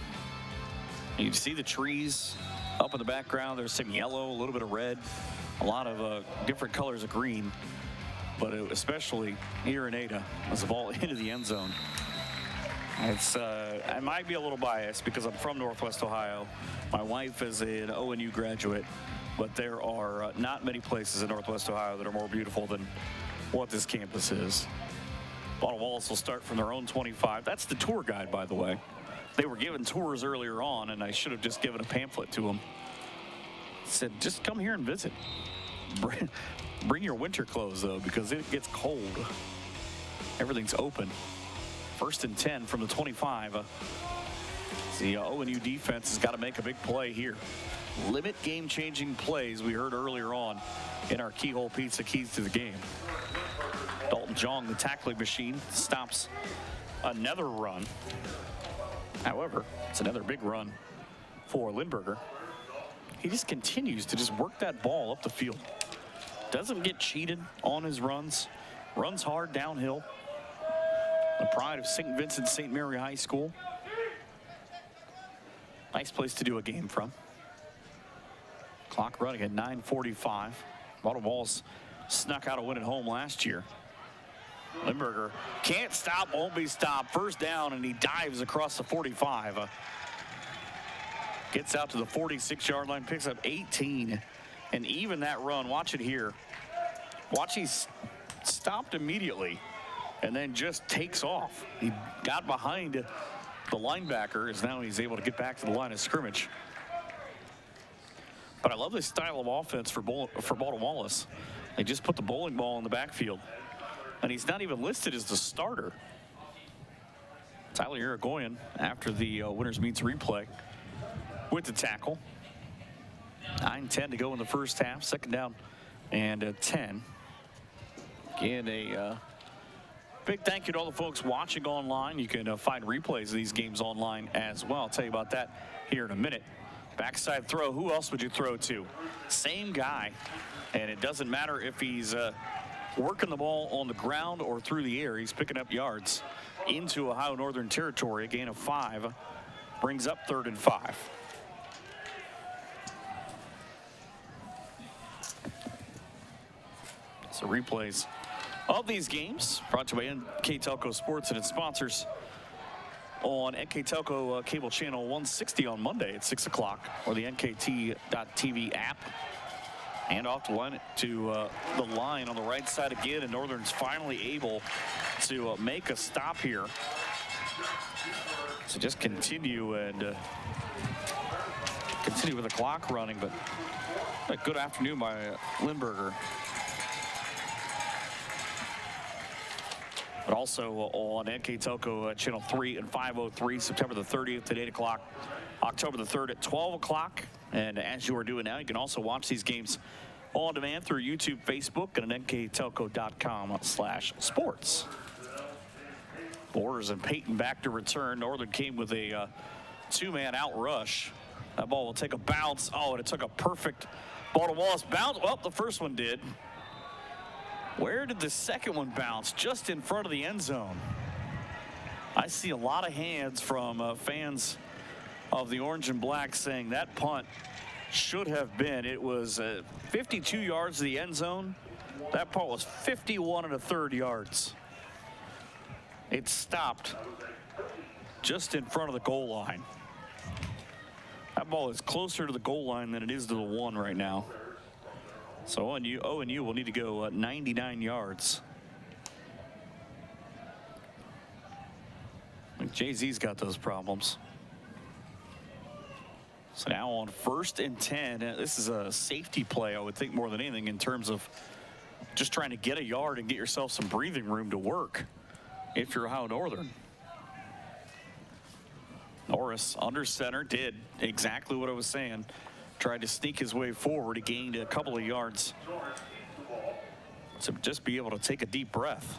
You see the trees up in the background. There's some yellow, a little bit of red, a lot of different colors of green, but especially here in Ada as the ball into the end zone. It's I might be a little biased because I'm from Northwest Ohio. My wife is an ONU graduate, but there are not many places in Northwest Ohio that are more beautiful than what this campus is. Wallace will start from their own 25. That's the tour guide, by the way. They were given tours earlier on, and I should have just given a pamphlet to them. Said, just come here and visit. Bring your winter clothes, though, because it gets cold. Everything's open. 1st and 10 from the 25. The ONU defense has got to make a big play here. Limit game-changing plays we heard earlier on in our Keyhole Pizza Keys to the Game. Dalton Jong, the tackling machine, stops another run. However, it's another big run for Lindberger. He just continues to just work that ball up the field. Doesn't get cheated on his runs. Runs hard downhill. The pride of St. Vincent St. Mary High School. Nice place to do a game from. Clock running at 9:45. Wallace snuck out a win at home last year. Lindberger can't stop, won't be stopped. First down, and he dives across the 45. Gets out to the 46-yard line, picks up 18. And even that run, watch it here. Watch, he's stopped immediately and then just takes off. He got behind the linebacker, as now he's able to get back to the line of scrimmage. But I love this style of offense for Baldwin Wallace. They just put the bowling ball in the backfield, and he's not even listed as the starter. Tyler Irigoyen, after the winners meets replay, with the tackle. 9:10 to go in the first half. Second down and 10. Again, a big thank you to all the folks watching online. You can find replays of these games online as well. I'll tell you about that here in a minute. Backside throw, who else would you throw to? Same guy, and it doesn't matter if he's working the ball on the ground or through the air. He's picking up yards into Ohio Northern territory. A gain of 5 brings up 3rd and 5. So replays of these games brought to you by NK Telco Sports and its sponsors on NK Telco cable channel 160 on Monday at 6 o'clock, or the NKT.TV app. And off to the line on the right side again, and Northern's finally able to make a stop here. So just continue and continue with the clock running, but a good afternoon by Lindberger. But also on NK Telco channel 3 and 503, September the 30th at 8 o'clock, October the 3rd at 12 o'clock. And as you are doing now, you can also watch these games on demand through YouTube, Facebook, and at nktelco.com/sports. Borders and Peyton back to return. Northern came with a two-man out rush. That ball will take a bounce. Oh, and it took a perfect ball to Wallace. Bounce. Well, the first one did. Where did the second one bounce? Just in front of the end zone. I see a lot of hands from fans of the orange and black saying that punt should have been. It was 52 yards to the end zone. That punt was 51 1/3 yards. It stopped just in front of the goal line. That ball is closer to the goal line than it is to the one right now. So ONU will need to go 99 yards. I think Jay-Z's got those problems. So now on 1st and 10, this is a safety play, I would think, more than anything, in terms of just trying to get a yard and get yourself some breathing room to work if you're Ohio Northern. Norris under center did exactly what I was saying. Tried to sneak his way forward. He gained a couple of yards to just be able to take a deep breath.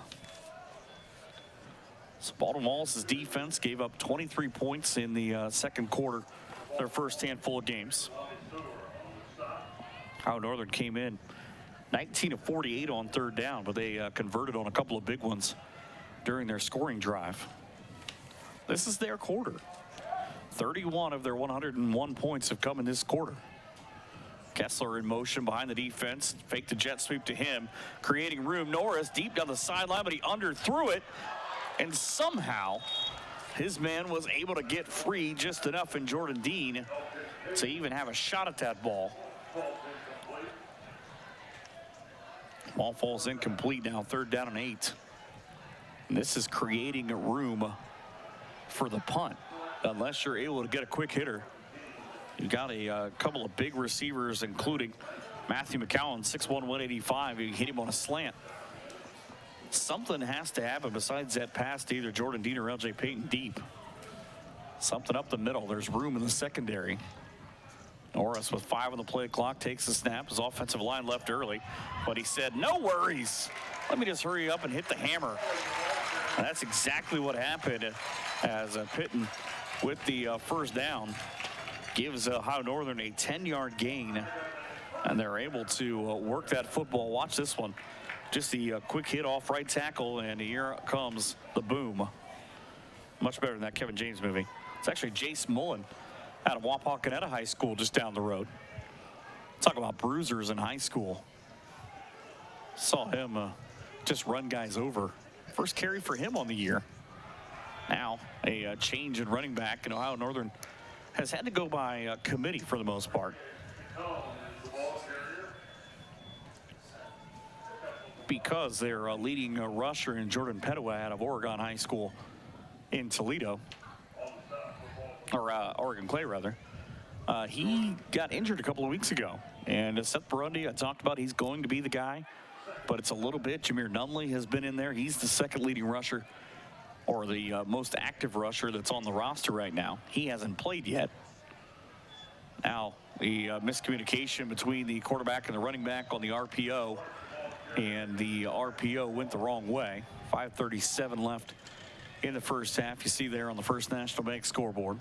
So Baldwin Wallace's defense gave up 23 points in the second quarter, their first handful of games. Ohio Northern came in 19 of 48 on third down, but they converted on a couple of big ones during their scoring drive. This is their quarter. 31 of their 101 points have come in this quarter. Kessler in motion behind the defense. Fake the jet sweep to him, creating room. Norris deep down the sideline, but he underthrew it. And somehow his man was able to get free just enough in Jordan Dean to even have a shot at that ball. Ball falls incomplete now, 3rd down and 8. And this is creating a room for the punt. Unless you're able to get a quick hitter. You've got a couple of big receivers, including Matthew McCowan, 6'1", 185. You hit him on a slant. Something has to happen besides that pass to either Jordan Dean or LJ Payton deep. Something up the middle. There's room in the secondary. Norris with 5 on the play clock takes the snap. His offensive line left early, but he said, no worries. Let me just hurry up and hit the hammer. And that's exactly what happened as Pitton with the first down gives Ohio Northern a 10-yard gain, and they're able to work that football. Watch this one. Just the quick hit off right tackle, and here comes the boom. Much better than that Kevin James movie. It's actually Jace Mullen out of Wapakoneta High School just down the road. Talk about bruisers in high school. Saw him just run guys over. First carry for him on the year. Now a change in running back, and Ohio Northern has had to go by committee for the most part. Because their leading rusher in Jordan Petaway out of Oregon High School in Toledo, or Oregon Clay rather, he got injured a couple of weeks ago. And Seth Burundi, I talked about, he's going to be the guy, but it's a little bit. Jameer Nunley has been in there. He's the second leading rusher, or the most active rusher that's on the roster right now. He hasn't played yet. Now, the miscommunication between the quarterback and the running back on the RPO, and the RPO went the wrong way. 5:37 left in the first half. You see there on the First National Bank scoreboard.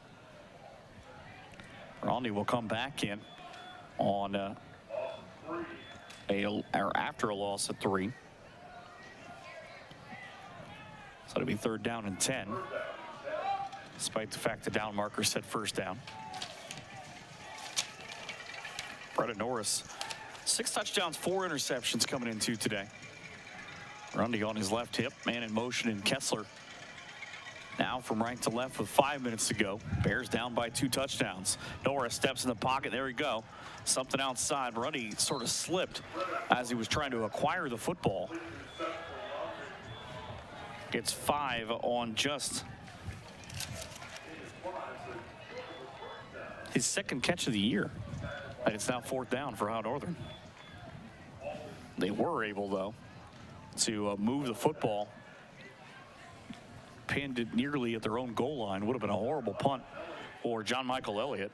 Romney will come back in on after a loss at 3. So it'll be 3rd down and 10, despite the fact the down marker said first down. Brett Norris, 6 touchdowns, 4 interceptions coming into today. Grundy on his left hip, man in motion, and Kessler now from right to left with 5 minutes to go. Bears down by 2 touchdowns. Norris steps in the pocket. There we go. Something outside. Grundy sort of slipped as he was trying to acquire the football. Gets 5 on just his second catch of the year. And it's now 4th down for Ohio Northern. They were able, though, to move the football. Pinned it nearly at their own goal line. Would have been a horrible punt for John Michael Elliott,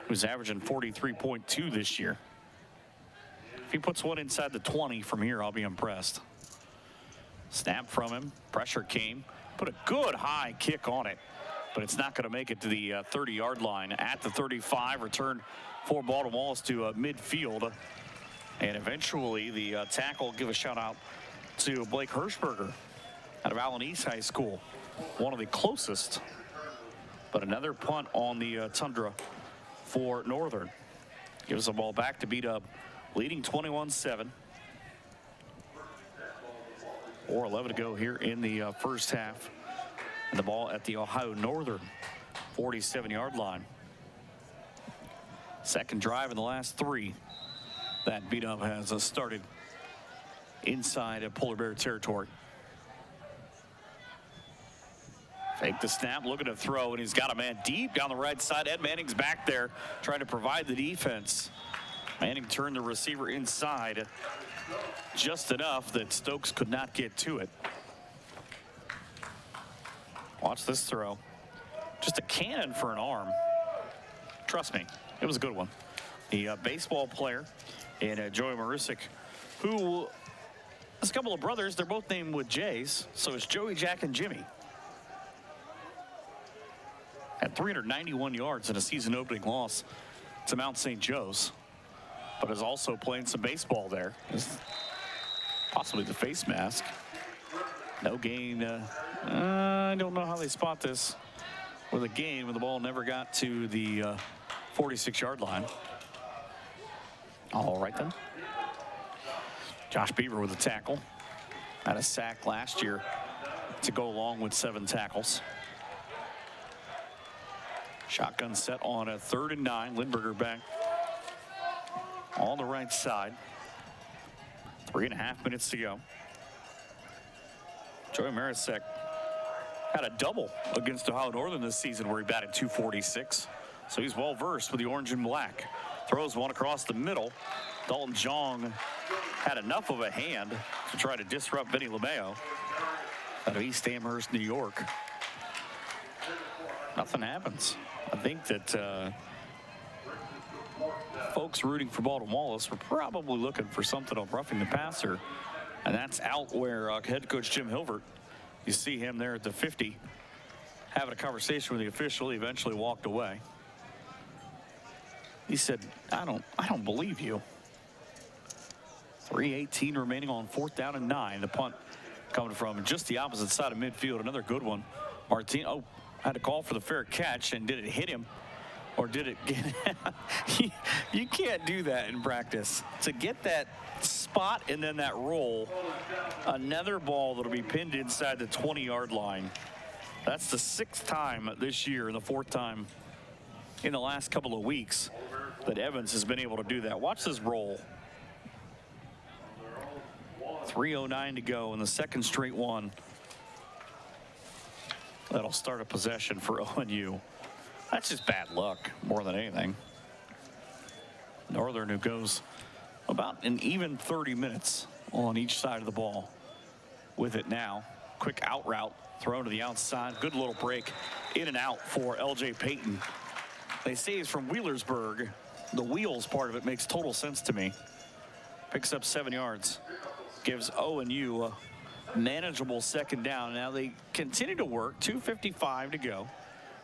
who's averaging 43.2 this year. If he puts one inside the 20 from here, I'll be impressed. Snap from him. Pressure came. Put a good high kick on it. but it's not going to make it to the 30-yard line. At the 35, return for Baldwin Wallace to midfield. And eventually the tackle, give a shout out to Blake Hirschberger out of Allen East High School. One of the closest, but another punt on the Tundra for Northern. Gives the ball back to B-Dub, leading 21-7. 4:11 to go here in the first half. And the ball at the Ohio Northern 47-yard line. Second drive in the last 3 that B-Dub has started inside of Polar Bear territory. Fake the snap, looking to throw, and he's got a man deep down the right side. Ed Manning's back there trying to provide the defense. Manning turned the receiver inside just enough that Stokes could not get to it. Watch this throw. Just a cannon for an arm. Trust me, it was a good one. The baseball player and Joey Marusik, who has a couple of brothers. They're both named with J's, so it's Joey, Jack, and Jimmy. Had 391 yards in a season-opening loss to Mount St. Joe's, but is also playing some baseball there. Possibly the face mask. No gain. I don't know how they spot this with a gain when the ball never got to the 46-yard line. All right then. Josh Beaver with a tackle. Had a sack last year to go along with 7 tackles. Shotgun set on a 3rd and 9. Lindberger back on the right side. 3.5 minutes to go. Joey Marusek had a double against Ohio Northern this season where he batted .246. So he's well versed with the orange and black. Throws one across the middle. Dalton Jong had enough of a hand to try to disrupt Benny LeMayo out of East Amherst, New York. Nothing happens. I think that folks rooting for Baldwin Wallace were probably looking for something of roughing the passer, and that's out where head coach Jim Hilvert, you see him there at the 50 having a conversation with the official. He eventually walked away. He said, I don't believe you. 3:18 remaining on 4th down and 9. The punt coming from just the opposite side of midfield. Another good one. Martin had to call for the fair catch, and did it hit him or did it get you can't do that in practice. To get that spot and then that roll, another ball that'll be pinned inside the 20-yard line. That's the 6th time this year and the 4th time in the last couple of weeks that Evans has been able to do that. Watch this roll. 3:09 to go in the second straight one. That'll start a possession for ONU. That's just bad luck more than anything. Northern, who goes about an even 30 minutes on each side of the ball with it now. Quick out route thrown to the outside. Good little break in and out for LJ Payton. They say he's from Wheelersburg. The wheels part of it makes total sense to me. Picks up 7 yards. Gives ONU a manageable 2nd down. Now they continue to work. 2:55 to go.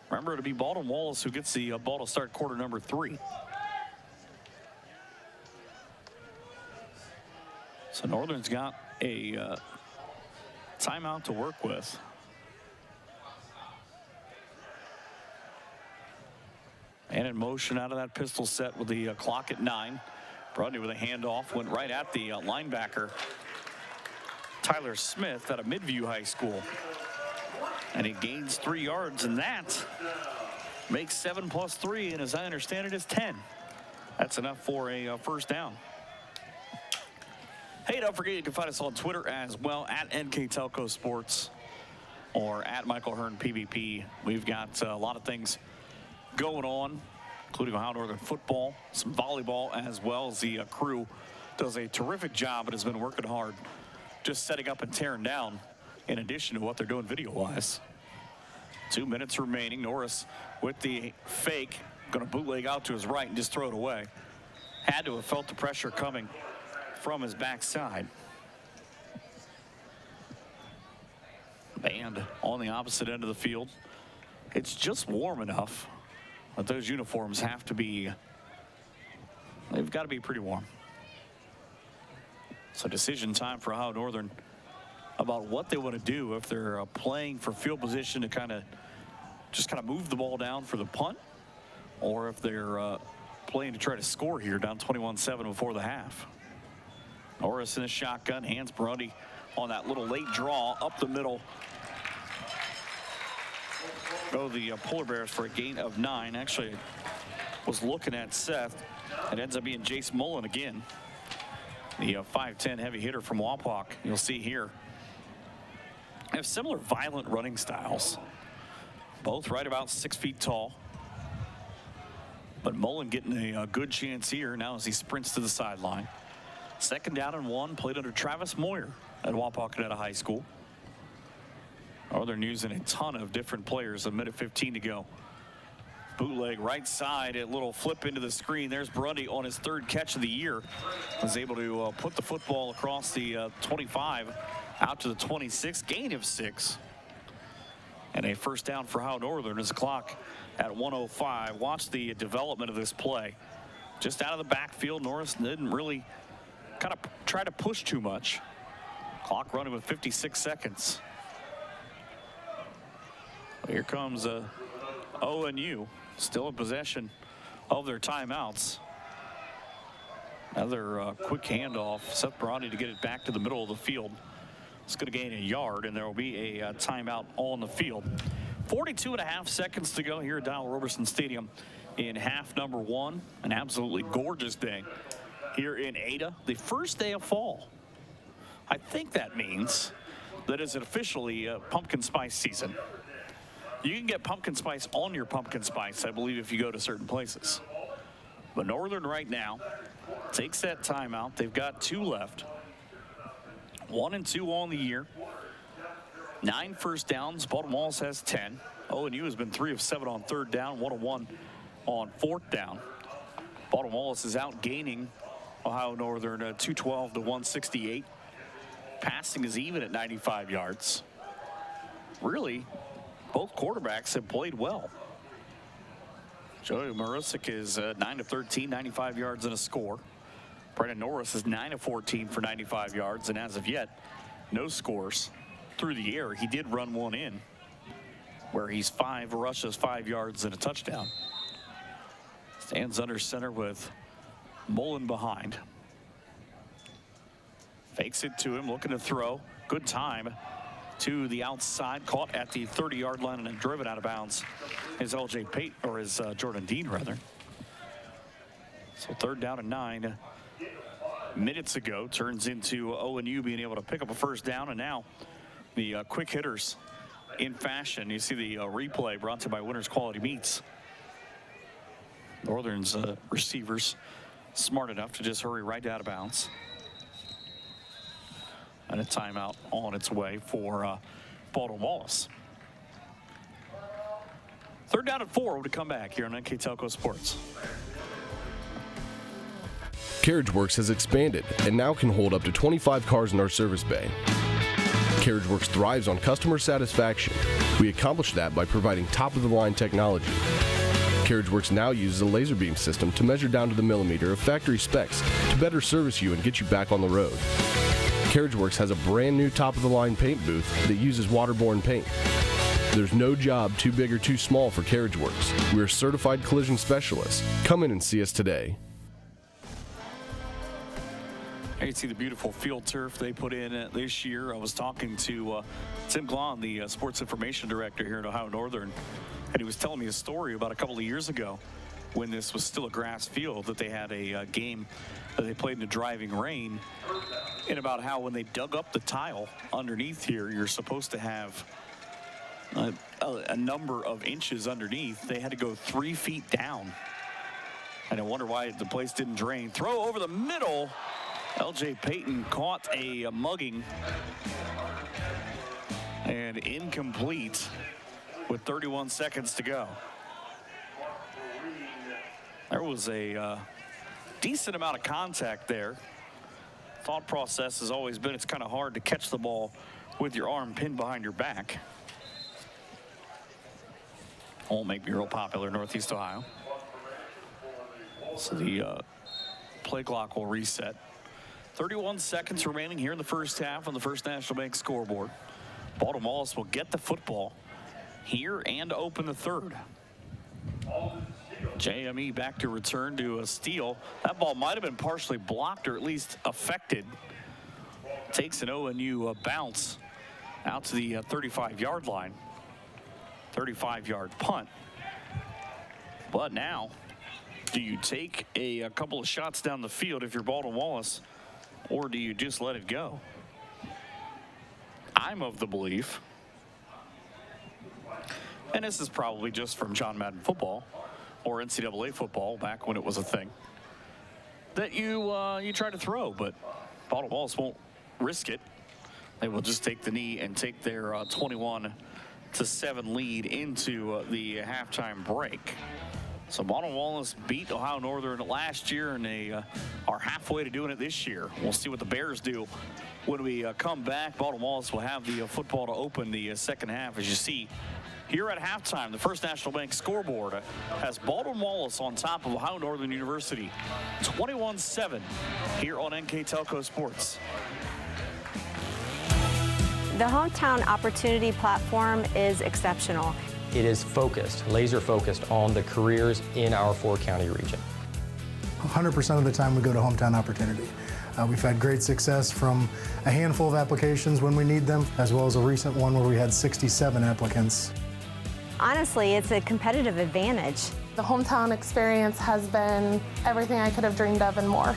Remember, it'll be Baldwin Wallace who gets the ball to start quarter number 3. So Northern's got a timeout to work with. And in motion out of that pistol set with the clock at 9. Brudney with a handoff, went right at the linebacker, Tyler Smith out of Midview High School. And he gains 3 yards, and that makes 7 plus 3, and as I understand it, is 10. That's enough for a 1st down. Hey, don't forget you can find us on Twitter as well, at NK Telco Sports or at Michael Hearn PVP. We've got a lot of things going on, including Ohio Northern football, some volleyball, as well as the crew does a terrific job and has been working hard just setting up and tearing down in addition to what they're doing video-wise. 2 minutes remaining. Norris with the fake, going to bootleg out to his right and just throw it away. Had to have felt the pressure coming from his backside. Band on the opposite end of the field. it's just warm enough that those uniforms have to be, they've got to be pretty warm. So decision time for Ohio Northern about what they want to do if they're playing for field position to kind of move the ball down for the punt, or if they're playing to try to score here down 21-7 before the half. Norris in the shotgun, hands Brody on that little late draw up the middle. Go the Polar Bears for a gain of 9. Actually, was looking at Seth. It ends up being Jace Mullen again. The 5'10" heavy hitter from Wapak. You'll see here. They have similar violent running styles. Both right about 6 feet tall. But Mullen getting a good chance here now as he sprints to the sideline. 2nd down and 1, played under Travis Moyer at Wapakoneta High School. Northern using a ton of different players. A minute 15 to go. Bootleg right side, a little flip into the screen. There's Brundy on his 3rd catch of the year. Was able to put the football across the 25 out to the 26, gain of 6. And a 1st down for Ohio Northern as the clock at 1:05. Watch the development of this play. Just out of the backfield, Norris didn't really kind of try to push too much. Clock running with 56 seconds. Here comes ONU, still in possession of their timeouts. Another quick handoff. Seth Brody to get it back to the middle of the field. It's going to gain a yard, and there will be a timeout on the field. 42.5 seconds to go here at Donald Roberson Stadium in half number 1. An absolutely gorgeous day here in Ada, the first day of fall. I think that means that it's officially pumpkin spice season. You can get pumpkin spice on your pumpkin spice, I believe, if you go to certain places. But Northern right now takes that timeout. They've got 2 left. 1 and 2 on the year. 9 first downs. Baldwin Wallace has 10. ONU has been 3 of 7 on 3rd down, 1 of 1 on 4th down. Baldwin Wallace is out gaining Ohio Northern 212 to 168. Passing is even at 95 yards. Really, both quarterbacks have played well. Joey Marusik is 9 of 13, 95 yards and a score. Brendan Norris is 9 of 14 for 95 yards, and as of yet, no scores through the air. He did run one in, where he's 5 rushes, 5 yards, and a touchdown. Stands under center with Mullen behind. Fakes it to him, looking to throw. Good time to the outside, caught at the 30-yard line and then driven out of bounds. Is LJ Pate, or is Jordan Dean rather. So 3rd down and 9 minutes ago turns into ONU being able to pick up a 1st down, and now the quick hitters in fashion. You see the replay brought to you by Winners Quality Meats. Northern's receivers smart enough to just hurry right out of bounds. And a timeout on its way for Baldwin Wallace. 3rd down and 4 to come back here on NK Telco Sports. CarriageWorks has expanded and now can hold up to 25 cars in our service bay. CarriageWorks thrives on customer satisfaction. We accomplish that by providing top-of-the-line technology. CarriageWorks now uses a laser beam system to measure down to the millimeter of factory specs to better service you and get you back on the road. CarriageWorks has a brand new top-of-the-line paint booth that uses waterborne paint. There's no job too big or too small for CarriageWorks. We're certified collision specialists. Come in and see us today. Here you see the beautiful field turf they put in this year. I was talking to Tim Glahn, the sports information director here at Ohio Northern, and he was telling me a story about a couple of years ago when this was still a grass field, that they had a game that they played in the driving rain, and about how when they dug up the tile underneath here, you're supposed to have a number of inches underneath. They had to go 3 feet down. And I wonder why the place didn't drain. Throw over the middle. LJ Payton caught a mugging. And incomplete with 31 seconds to go. There was a decent amount of contact there. Thought process has always been it's kind of hard to catch the ball with your arm pinned behind your back. Won't make me real popular in Northeast Ohio. So the play clock will reset. 31 seconds remaining here in the first half on the First National Bank scoreboard. Baldwin Wallace will get the football here and open the third. JME back to return to a steal. That ball might have been partially blocked or at least affected. Takes an ONU bounce out to the 35-yard line. 35-yard punt. But now, do you take a couple of shots down the field if you're Baldwin Wallace, or do you just let it go? I'm of the belief, and this is probably just from John Madden football or NCAA football back when it was a thing, that you try to throw, but Baldwin Wallace won't risk it. They will just take the knee and take their 21-7 lead into the halftime break. So Baldwin Wallace beat Ohio Northern last year, and they are halfway to doing it this year. We'll see what the Bears do when we come back. Baldwin Wallace will have the football to open the second half. As you see here at halftime, the First National Bank scoreboard has Baldwin Wallace on top of Ohio Northern University, 21-7 here on NK Telco Sports. The Hometown Opportunity Platform is exceptional. It is focused, laser focused on the careers in our four-county region. 100% of the time we go to Hometown Opportunity. We've had great success from a handful of applications when we need them, as well as a recent one where we had 67 applicants. Honestly, it's a competitive advantage. The Hometown experience has been everything I could have dreamed of and more.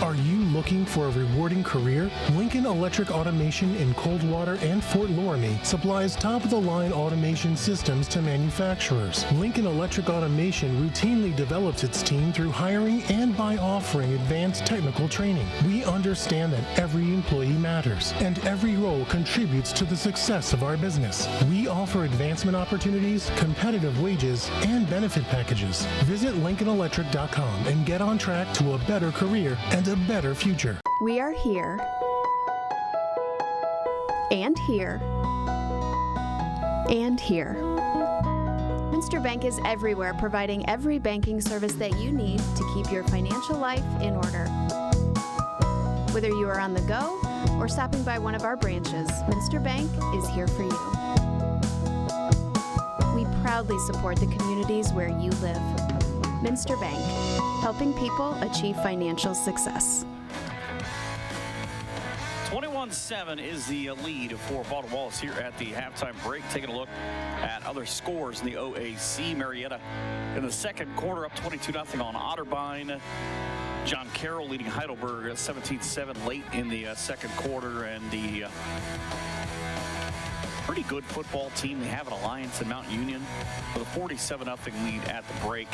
Are you looking for a rewarding career? Lincoln Electric Automation in Coldwater and Fort Loramie supplies top-of-the-line automation systems to manufacturers. Lincoln Electric Automation routinely develops its team through hiring and by offering advanced technical training. We understand that every employee matters, and every role contributes to the success of our business. We offer advancement opportunities, competitive wages, and benefit packages. Visit LincolnElectric.com and get on track to a better career and a better future. We are here and here and here. Minster Bank is everywhere, providing every banking service that you need to keep your financial life in order. Whether you are on the go or stopping by one of our branches, Minster Bank is here for you. We proudly support the communities where you live. Minster Bank, helping people achieve financial success. 21-7 is the lead for Baldwin Wallace here at the halftime break. Taking a look at other scores in the OAC. Marietta in the second quarter up 22-0 on Otterbein. John Carroll leading Heidelberg at 17-7 late in the second quarter, and the pretty good football team they have an alliance in Mount Union with a 47-0 lead at the break.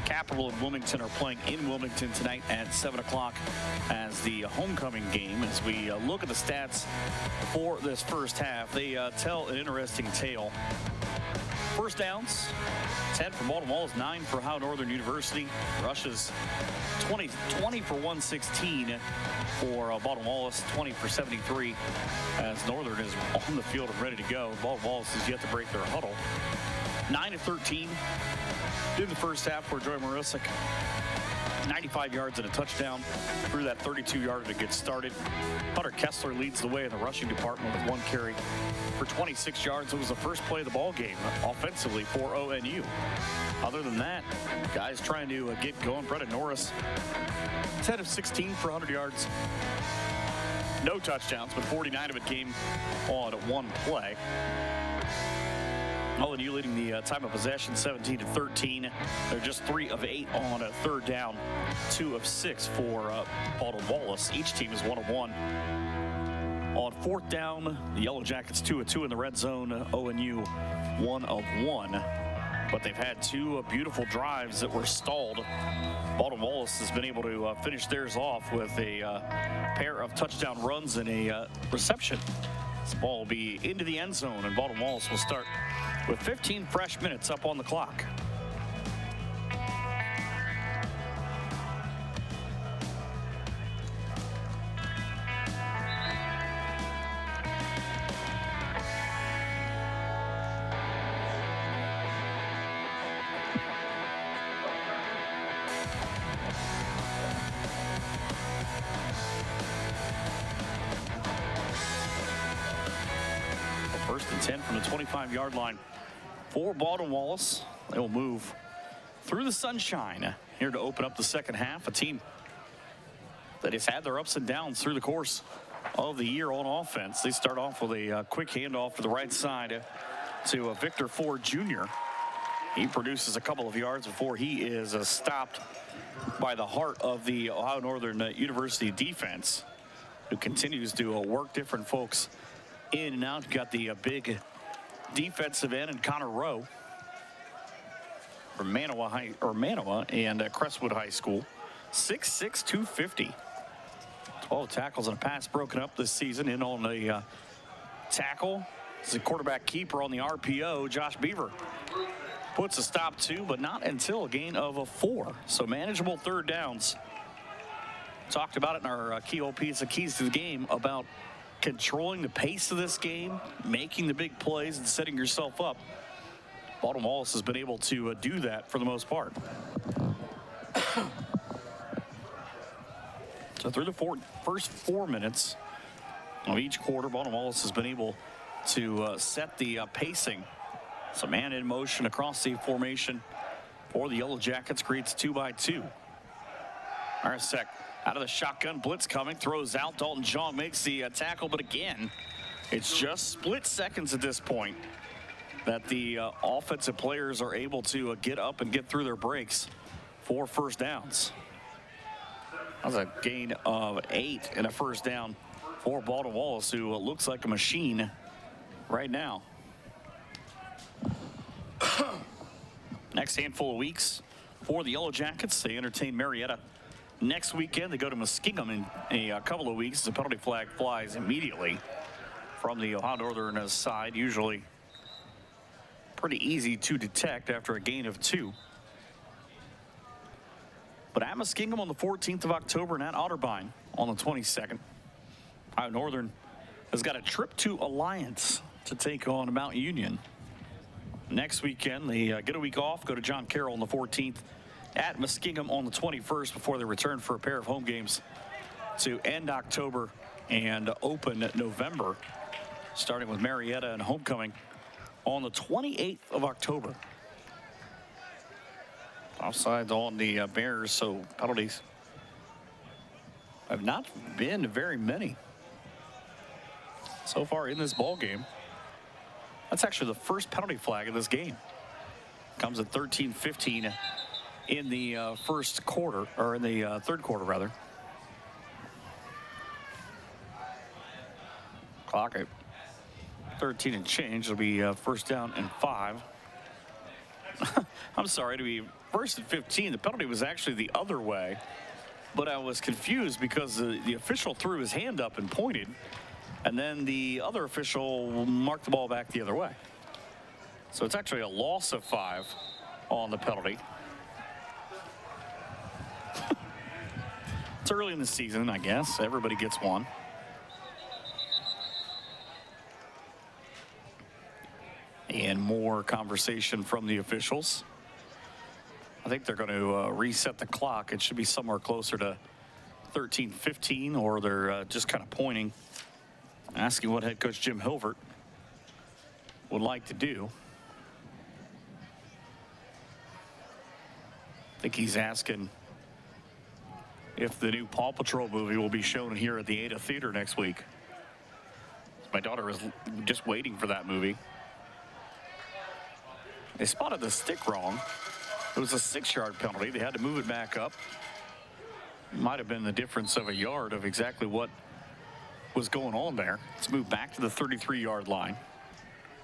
Capital and Wilmington are playing in Wilmington tonight at 7 o'clock as the homecoming game. As we look at the stats for this first half, they tell an interesting tale. First downs, 10 for Baldwin Wallace, 9 for Ohio Northern University. Rushes 20 for 116 for Baldwin Wallace, 20 for 73 as Northern is on the field and ready to go. Baldwin Wallace is yet to break their huddle. 9 of 13 in the first half for Joy Morosic. 95 yards and a touchdown through that 32-yarder to get started. Hunter Kessler leads the way in the rushing department with 1 carry for 26 yards. It was the first play of the ball game offensively for ONU. Other than that, guys trying to get going. Brendan Norris, 10 of 16 for 100 yards. No touchdowns, but 49 of it came on 1 play. ONU leading the time of possession 17-13. They're just 3 of 8 on a third down, 2 of 6 for Baldwin Wallace. Each team is 1 of 1 On fourth down, the Yellow Jackets 2 of 2 in the red zone. ONU 1 of 1. But they've had two beautiful drives that were stalled. Baldwin Wallace has been able to finish theirs off with a pair of touchdown runs and a reception. This ball will be into the end zone, and Baldwin Wallace will start with 15 fresh minutes up on the clock. First and 10 from the 25-yard line for Baldwin Wallace. They will move through the sunshine here to open up the second half. A team that has had their ups and downs through the course of the year on offense. They start off with a quick handoff to the right side to Victor Ford Jr. He produces a couple of yards before he is stopped by the heart of the Ohio Northern University defense, who continues to work different folks in and out. Got the big defensive end and Connor Rowe from Manawa and Crestwood High School. 6'6", 250. 12 tackles and a pass broken up this season. In on the tackle is the quarterback keeper on the RPO, Josh Beaver. Puts a stop to, but not until a gain of 4. So manageable third downs. Talked about it in our key OPs, the keys to the game, about controlling the pace of this game, making the big plays, and setting yourself up. Baldwin Wallace has been able to do that for the most part. So through the first 4 minutes of each quarter, Baldwin Wallace has been able to set the pacing. So man in motion across the formation for the Yellow Jackets creates 2-by-2. Arsek out of the shotgun, blitz coming, throws out. Dalton Jong makes the tackle, but again, it's just split seconds at this point that the offensive players are able to get up and get through their breaks for first downs. That was a gain of 8 and a first down for Baldwin Wallace, who looks like a machine right now. Next handful of weeks for the Yellow Jackets, they entertain Marietta next weekend. They go to Muskingum in a couple of weeks. The penalty flag flies immediately from the Ohio Northern side. Usually pretty easy to detect after a gain of 2. But at Muskingum on the 14th of October and at Otterbein on the 22nd, Ohio Northern has got a trip to Alliance to take on Mount Union. Next weekend, they get a week off, go to John Carroll on the 14th, at Muskingum on the 21st before they return for a pair of home games to end October and open November, starting with Marietta and homecoming on the 28th of October. Offsides on the Bears, so penalties have not been very many so far in this ball game. That's actually the first penalty flag of this game. Comes at 13:15 in the first quarter, or in the third quarter rather. Clock at 13 and change. It'll be first down and 5. I'm sorry, to be first and 15. The penalty was actually the other way, but I was confused because the official threw his hand up and pointed, and then the other official marked the ball back the other way. So it's actually a loss of 5 on the penalty. It's early in the season, I guess. Everybody gets one. And more conversation from the officials. I think they're going to reset the clock. It should be somewhere closer to 13:15, or they're just kind of pointing, asking what head coach Jim Hilvert would like to do. I think he's asking if the new Paw Patrol movie will be shown here at the Ada Theater next week. My daughter is just waiting for that movie. They spotted the stick wrong. It was a 6-yard penalty. They had to move it back up. Might have been the difference of a yard of exactly what was going on there. Let's move back to the 33-yard line.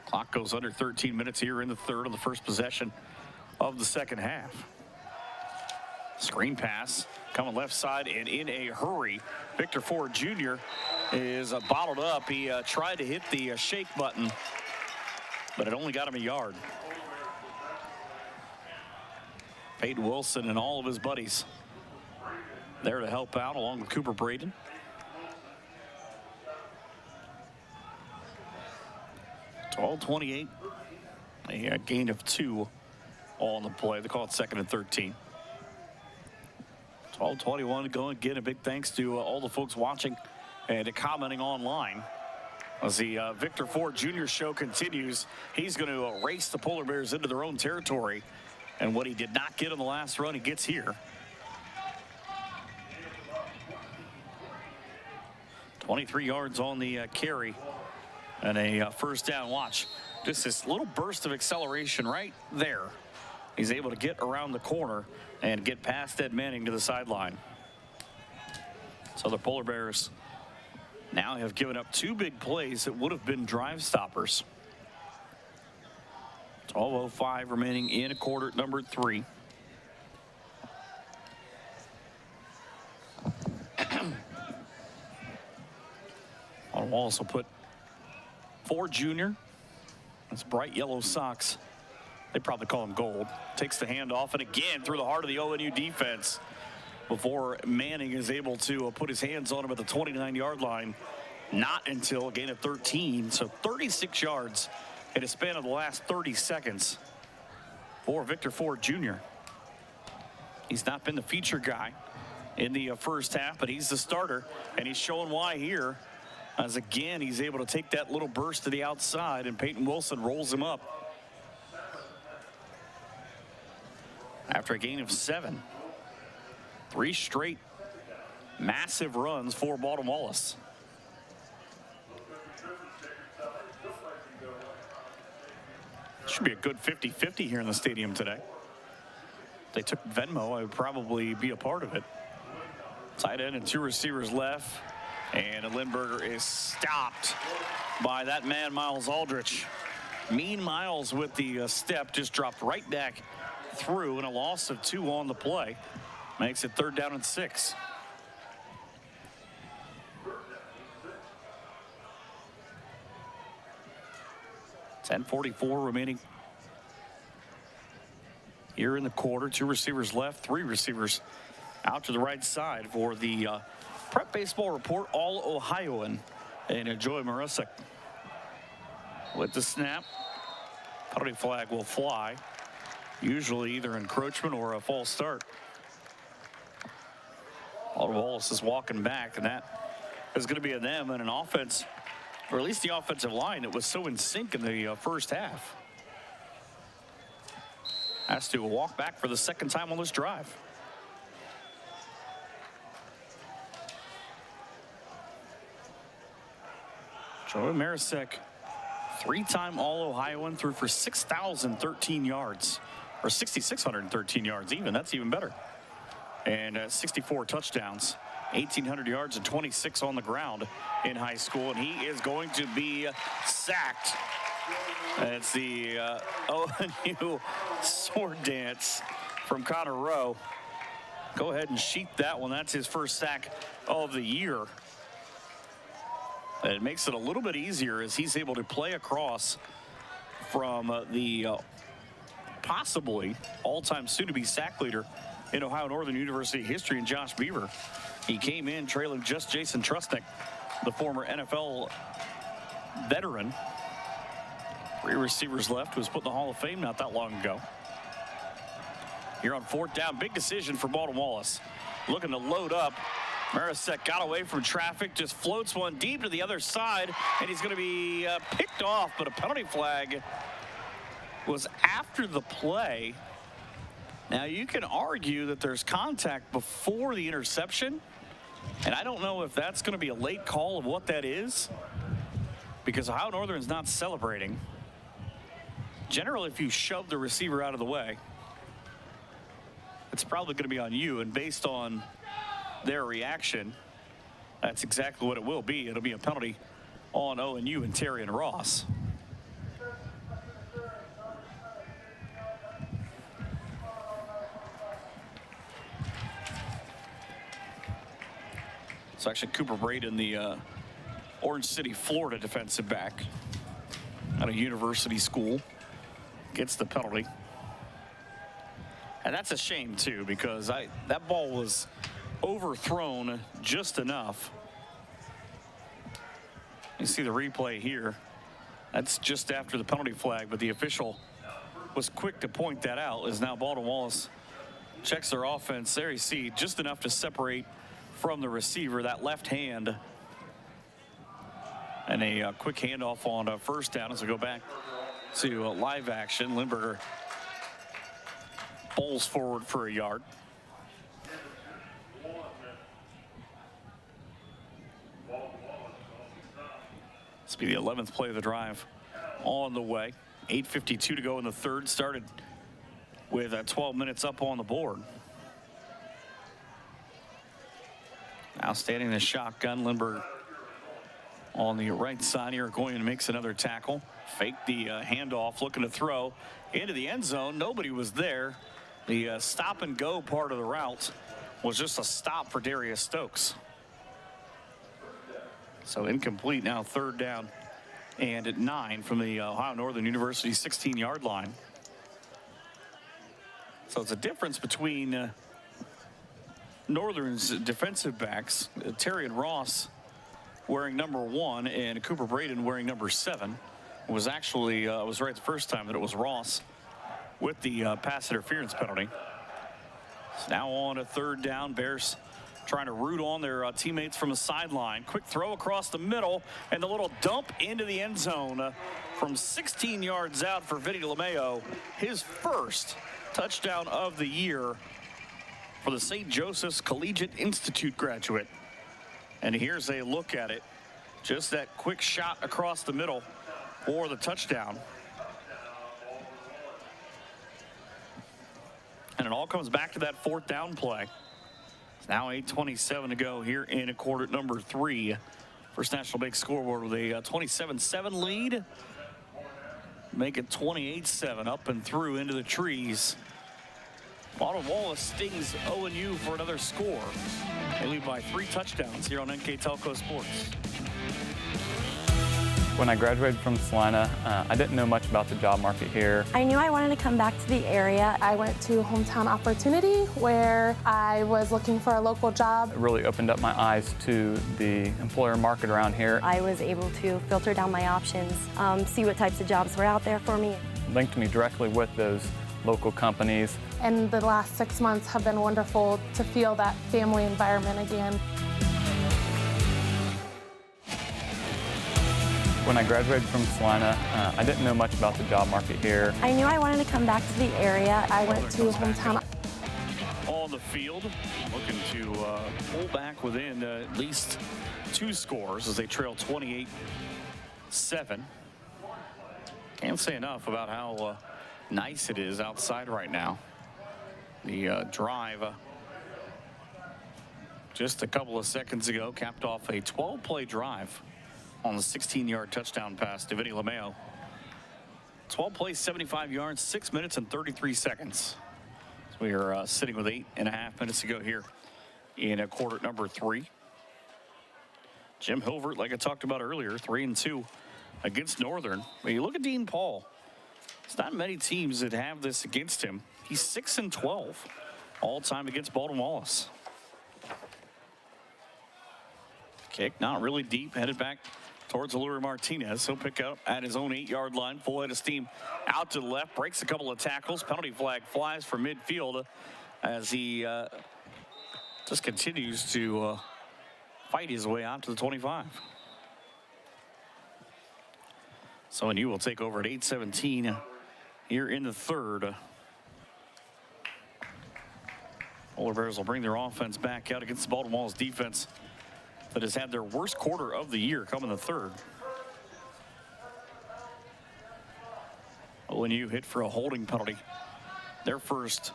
Clock goes under 13 minutes here in the third of the first possession of the second half. Screen pass coming left side and in a hurry. Victor Ford Jr. is bottled up. He tried to hit the shake button, but it only got him a yard. Peyton Wilson and all of his buddies there to help out along with Cooper Braden. It's all 28. A gain of 2 all on the play. They call it 2nd and 13. 12-21 going. Again, a big thanks to all the folks watching and commenting online. As the Victor Ford Jr. show continues, he's going to race the Polar Bears into their own territory. And what he did not get in the last run, he gets here. 23 yards on the carry and a first down. Watch just this little burst of acceleration right there. He's able to get around the corner and get past Ed Manning to the sideline. So the Polar Bears now have given up 2 big plays that would have been drive stoppers. 12:05 remaining in a quarter, number 3. Wallace will put Ford Jr. That's bright yellow socks. They probably call him gold. Takes the handoff and again through the heart of the ONU defense before Manning is able to put his hands on him at the 29-yard line. Not until a gain of 13. So 36 yards in a span of the last 30 seconds for Victor Ford Jr. He's not been the feature guy in the first half, but he's the starter, and he's showing why here. As again, he's able to take that little burst to the outside, and Peyton Wilson rolls him up. After a gain of 7, 3 straight massive runs for Baldwin Wallace. Should be a good 50-50 here in the stadium today. If they took Venmo, I would probably be a part of it. Tight end and 2 receivers left. And Lindberger is stopped by that man, Miles Aldrich. Mean Miles with the step just dropped right back through, and a loss of 2 on the play. Makes it 3rd down and 6. .10:44 remaining here in the quarter. 2 receivers left, 3 receivers out to the right side for the Prep Baseball Report All-Ohioan and Joey Marusek. With the snap, penalty flag will fly. Usually either encroachment or a false start. Wallace is walking back, and that is going to be a them and an offense, or at least the offensive line that was so in sync in the first half. Has to walk back for the 2nd time on this drive. Joey Marusek, 3-time All-Ohioan, threw for 6,013 yards, or 6,613 yards even. That's even better. And 64 touchdowns, 1,800 yards and 26 on the ground in high school. And he is going to be sacked. It's the ONU sword dance from Connor Rowe. Go ahead and sheet that one. That's his first sack of the year. And it makes it a little bit easier as he's able to play across from the possibly all-time soon-to-be sack leader in Ohio Northern University history in Josh Beaver. He came in trailing just Jason Trusnick, the former NFL veteran. 3 receivers left, was put in the Hall of Fame not that long ago. Here on 4th down, big decision for Baldwin Wallace. Looking to load up. Marusek got away from traffic, just floats one deep to the other side, and he's going to be picked off, but a penalty flag was after the play. Now, you can argue that there's contact before the interception, and I don't know if that's going to be a late call of what that is, because Ohio Northern's not celebrating. Generally, if you shove the receiver out of the way, it's probably going to be on you, and based on their reaction, That's exactly what it will be. It'll be a penalty on ONU and Terry and Ross. It's actually Cooper Braden, the Orange City, Florida defensive back at a university school, gets the penalty. And that's a shame, too, because that ball was overthrown just enough. You see the replay here. That's just after the penalty flag, but the official was quick to point that out as now Baldwin Wallace checks their offense. There you see just enough to separate from the receiver, that left hand. And a quick handoff on first down as we go back to live action. Lindberger bowls forward for a yard. This will be the 11th play of the drive on the way. 8:52 to go in the third. Started with 12 minutes up on the board. Now standing in the shotgun, Lindbergh on the right side here, going and makes another tackle. Fake the handoff, looking to throw into the end zone. Nobody was there. The stop and go part of the route was just a stop for Darius Stokes. So incomplete now, third down and at 9 from the Ohio Northern University 16-yard line. So it's a difference between Northern's defensive backs, Terry and Ross wearing number 1 and Cooper Braden wearing number 7. It was actually, I was right the first time that it was Ross with the pass interference penalty. So now on a third down, Bears trying to root on their teammates from the sideline. Quick throw across the middle and the little dump into the end zone from 16 yards out for Vinny LeMayo, his first touchdown of the year for the St. Joseph's Collegiate Institute graduate. And here's a look at it. Just that quick shot across the middle for the touchdown. And it all comes back to that fourth down play. It's now 8:27 to go here in quarter number 3. First National Bank scoreboard with a 27-7 lead. Make it 28-7 up and through into the trees. Baldwin Wallace stings ONU for another score. They lead by 3 touchdowns here on NK Telco Sports. When I graduated from Salina, I didn't know much about the job market here. I knew I wanted to come back to the area. I went to Hometown Opportunity where I was looking for a local job. It really opened up my eyes to the employer market around here. I was able to filter down my options, see what types of jobs were out there for me. Linked me directly with those local companies. And the last 6 months have been wonderful to feel that family environment again. When I graduated from Salina, I didn't know much about the job market here. I knew I wanted to come back to the area. I went to Hometown. On the field, looking to pull back within at least 2 scores as they trail 28-7. Can't say enough about how nice it is outside right now. The drive just a couple of seconds ago capped off a 12-play drive on the 16-yard touchdown pass to Vinny LeMayo. 12 plays, 75 yards, 6 minutes and 33 seconds. So we are sitting with 8.5 minutes to go here in quarter number 3. Jim Hilvert, like I talked about earlier, 3-2 against Northern. But you look at Dean Paul. It's not many teams that have this against him. He's 6-12 all time against Baldwin Wallace. Kick not really deep, headed back towards Aluri Martinez. He'll pick up at his own 8-yard line, full head of steam out to the left, breaks a couple of tackles. Penalty flag flies from midfield as he just continues to fight his way out to the 25. So ONU will take over at 8:17 here in the third. Polar Bears will bring their offense back out against the Baldwin Wallace defense that has had their worst quarter of the year come in the third. ONU hit for a holding penalty. Their first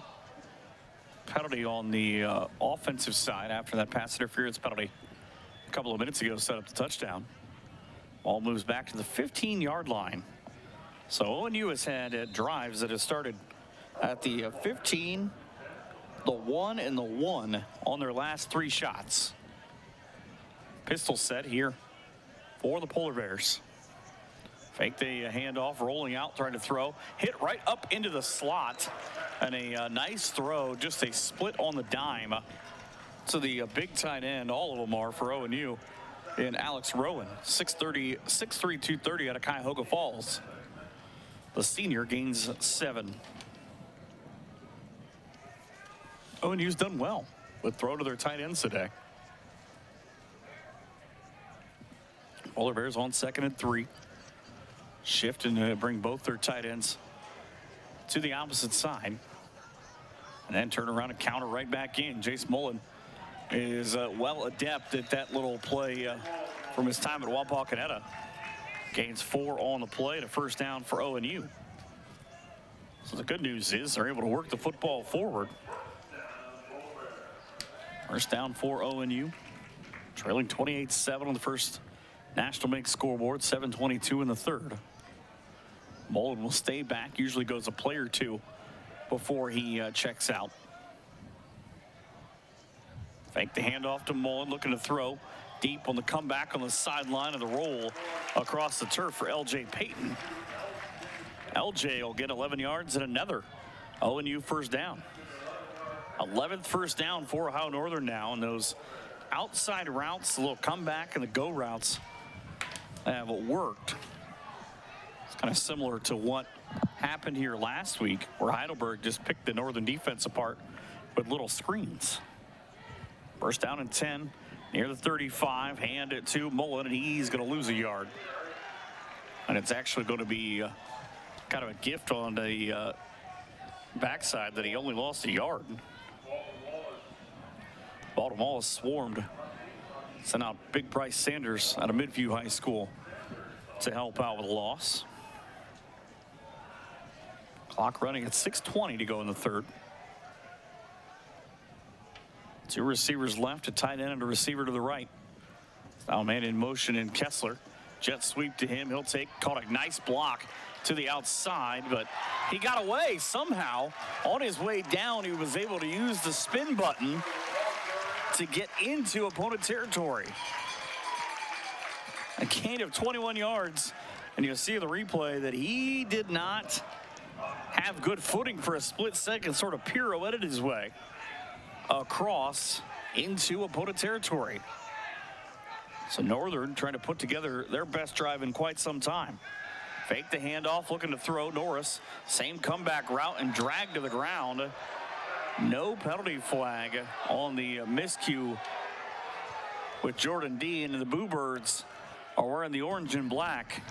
penalty on the offensive side after that pass interference penalty a couple of minutes ago set up the touchdown. Ball moves back to the 15-yard line. So ONU has had drives that have started at the 15, the 1, and the 1 on their last 3 shots. Pistol set here for the Polar Bears. Fake the handoff, rolling out, trying to throw. Hit right up into the slot. And a nice throw, just a split on the dime. To the big tight end, all of them are for ONU. And Alex Rowan, 6'3", 230 out of Cuyahoga Falls. The senior gains 7. ONU's done well with throw to their tight ends today. Polar Bears on 2nd and 3. Shift and bring both their tight ends to the opposite side. And then turn around and counter right back in. Jace Mullen is well adept at that little play from his time at Wapakoneta. Gains 4 on the play and a first down for ONU. So the good news is they're able to work the football forward. First down for ONU. Trailing 28-7 on the first National Make scoreboard, 7:22 in the third. Mullen will stay back, usually goes a play or two before he checks out. Fake the handoff to Mullen, looking to throw deep on the comeback on the sideline of the roll across the turf for LJ Payton. LJ will get 11 yards and another ONU first down. 11th first down for Ohio Northern now, and those outside routes, the little comeback and the go routes have worked. It's kind of similar to what happened here last week, where Heidelberg just picked the Northern defense apart with little screens. First down and 10 near the 35. Hand it to Mullen, and he's going to lose a yard. And it's actually going to be kind of a gift on the backside that he only lost a yard. Baltimore has swarmed. Sent out Big Bryce Sanders out of Midview High School to help out with a loss. Clock running at 6:20 to go in the third. 2 receivers left, a tight end and a receiver to the right. Now man in motion in Kessler. Jet sweep to him. He'll caught a nice block to the outside, but he got away somehow. On his way down, he was able to use the spin button to get into opponent territory. A gain of 21 yards, and you'll see the replay that he did not have good footing for a split second, sort of pirouetted his way across into opponent territory. So Northern trying to put together their best drive in quite some time. Fake the handoff, looking to throw. Norris, same comeback route and drag to the ground. No penalty flag on the miscue with Jordan Dean, and the Boo Birds are wearing the orange and black.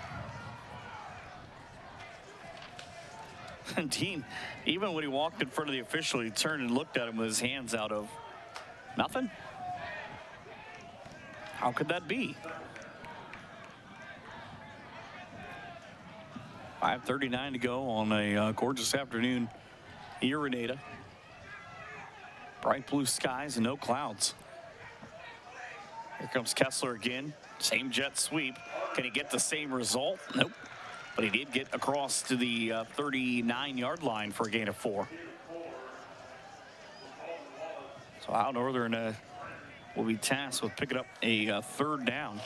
And Dean, even when he walked in front of the official, he turned and looked at him with his hands out of nothing. How could that be? 5:39 to go on a gorgeous afternoon here in Ada. Bright blue skies and no clouds. Here comes Kessler again. Same jet sweep. Can he get the same result? Nope. But he did get across to the 39-yard line for a gain of 4. So Ohio Northern will be tasked with picking up a third down.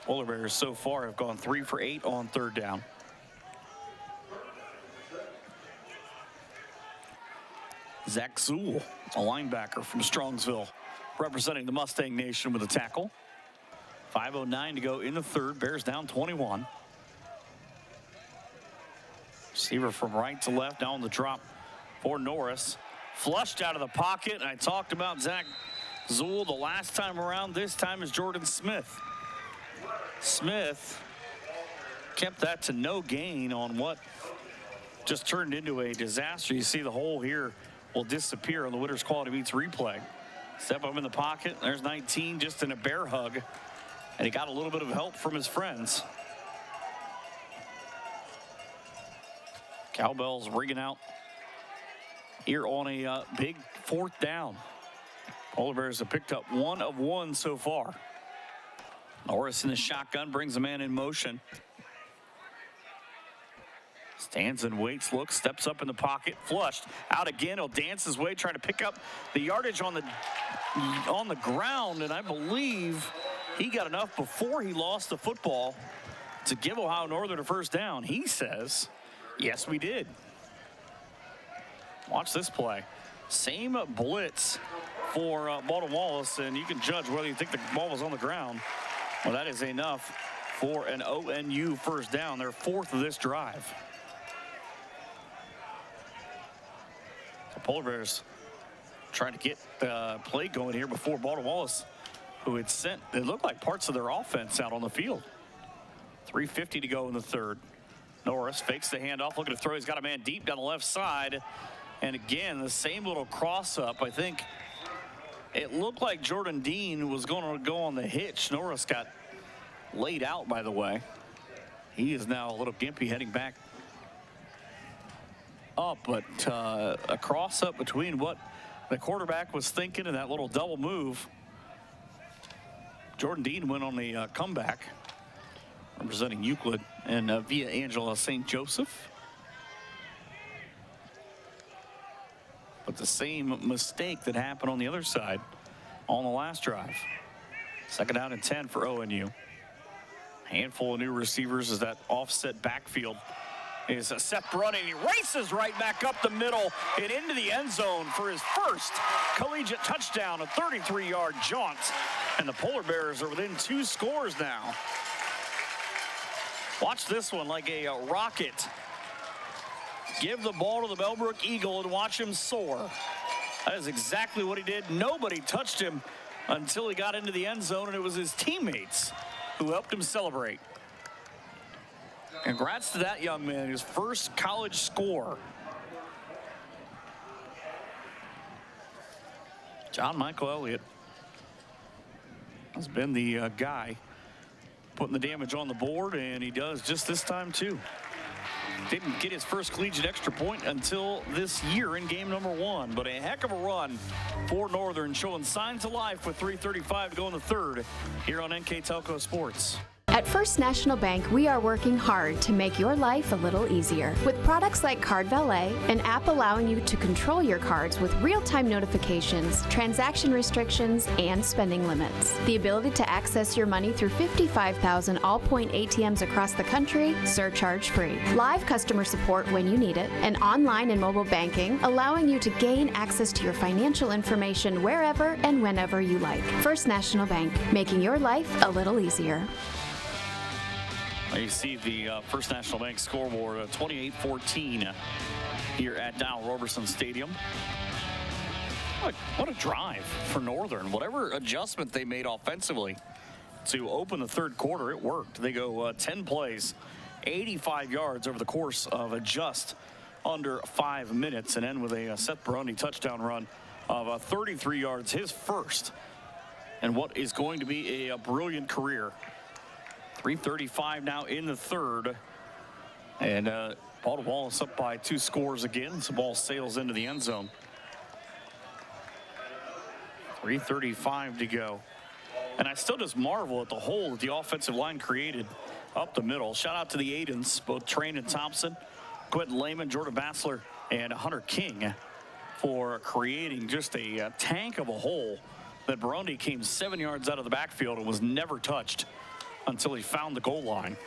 Polar Bears so far have gone 3 for 8 on third down. Zach Zool, a linebacker from Strongsville, representing the Mustang Nation with a tackle. 5:09 to go in the third. Bears down 21. Receiver from right to left, down the drop for Norris. Flushed out of the pocket, and I talked about Zach Zool the last time around. This time is Jordan Smith. Smith kept that to no gain on what just turned into a disaster. You see the hole here will disappear on the Winners Quality Meats replay. Step up in the pocket. There's 19 just in a bear hug. And he got a little bit of help from his friends. Cowbells ringing out here on a big fourth down. Polar Bears have picked up 1 of 1 so far. Norris in the shotgun brings the man in motion. Stands and waits, looks, steps up in the pocket, flushed out again. He'll dance his way, trying to pick up the yardage on the ground, and I believe he got enough before he lost the football to give Ohio Northern a first down. He says, yes, we did. Watch this play. Same blitz for Baldwin Wallace, and you can judge whether you think the ball was on the ground. Well, that is enough for an ONU first down, their fourth of this drive. The Polar Bears trying to get the play going here before Baldwin Wallace, who had sent, it looked like parts of their offense out on the field. 3:50 to go in the third. Norris fakes the handoff, looking to throw. He's got a man deep down the left side. And again, the same little cross up. I think it looked like Jordan Dean was going to go on the hitch. Norris got laid out, by the way. He is now a little gimpy heading back up, but a cross up between what the quarterback was thinking and that little double move. Jordan Dean went on the comeback, representing Euclid and via Angela St. Joseph. But the same mistake that happened on the other side on the last drive. Second down and 10 for ONU. Handful of new receivers as that offset backfield is Seth running. He races right back up the middle and into the end zone for his first collegiate touchdown, a 33-yard jaunt. And the Polar Bears are within 2 scores now. Watch this one like a rocket. Give the ball to the Bellbrook Eagle and watch him soar. That is exactly what he did. Nobody touched him until he got into the end zone, and it was his teammates who helped him celebrate. Congrats to that young man, his first college score. John Michael Elliott has been the guy putting the damage on the board, and he does just this time too. Didn't get his first collegiate extra point until this year in game number 1, but a heck of a run for Northern, showing signs of life with 3:35 to go in the third here on NK Telco Sports. At First National Bank, we are working hard to make your life a little easier. With products like Card Valet, an app allowing you to control your cards with real-time notifications, transaction restrictions, and spending limits. The ability to access your money through 55,000 all-point ATMs across the country, surcharge-free. Live customer support when you need it, and online and mobile banking, allowing you to gain access to your financial information wherever and whenever you like. First National Bank, making your life a little easier. You see the First National Bank scoreboard, 28-14 here at Donald Roberson Stadium. What a drive for Northern. Whatever adjustment they made offensively to open the third quarter, it worked. They go 10 plays, 85 yards over the course of just under 5 minutes, and end with a Seth Baroni touchdown run of 33 yards, his first, and what is going to be a brilliant career. 3:35 now in the third, and Baldwin Wallace up by 2 scores again. So the ball sails into the end zone. 3:35 to go, and I still just marvel at the hole that the offensive line created up the middle. Shout out to the Aidens, both Train and Thompson, Quentin Lehman, Jordan Bassler, and Hunter King for creating just a tank of a hole that Burundi came 7 yards out of the backfield and was never touched until he found the goal line.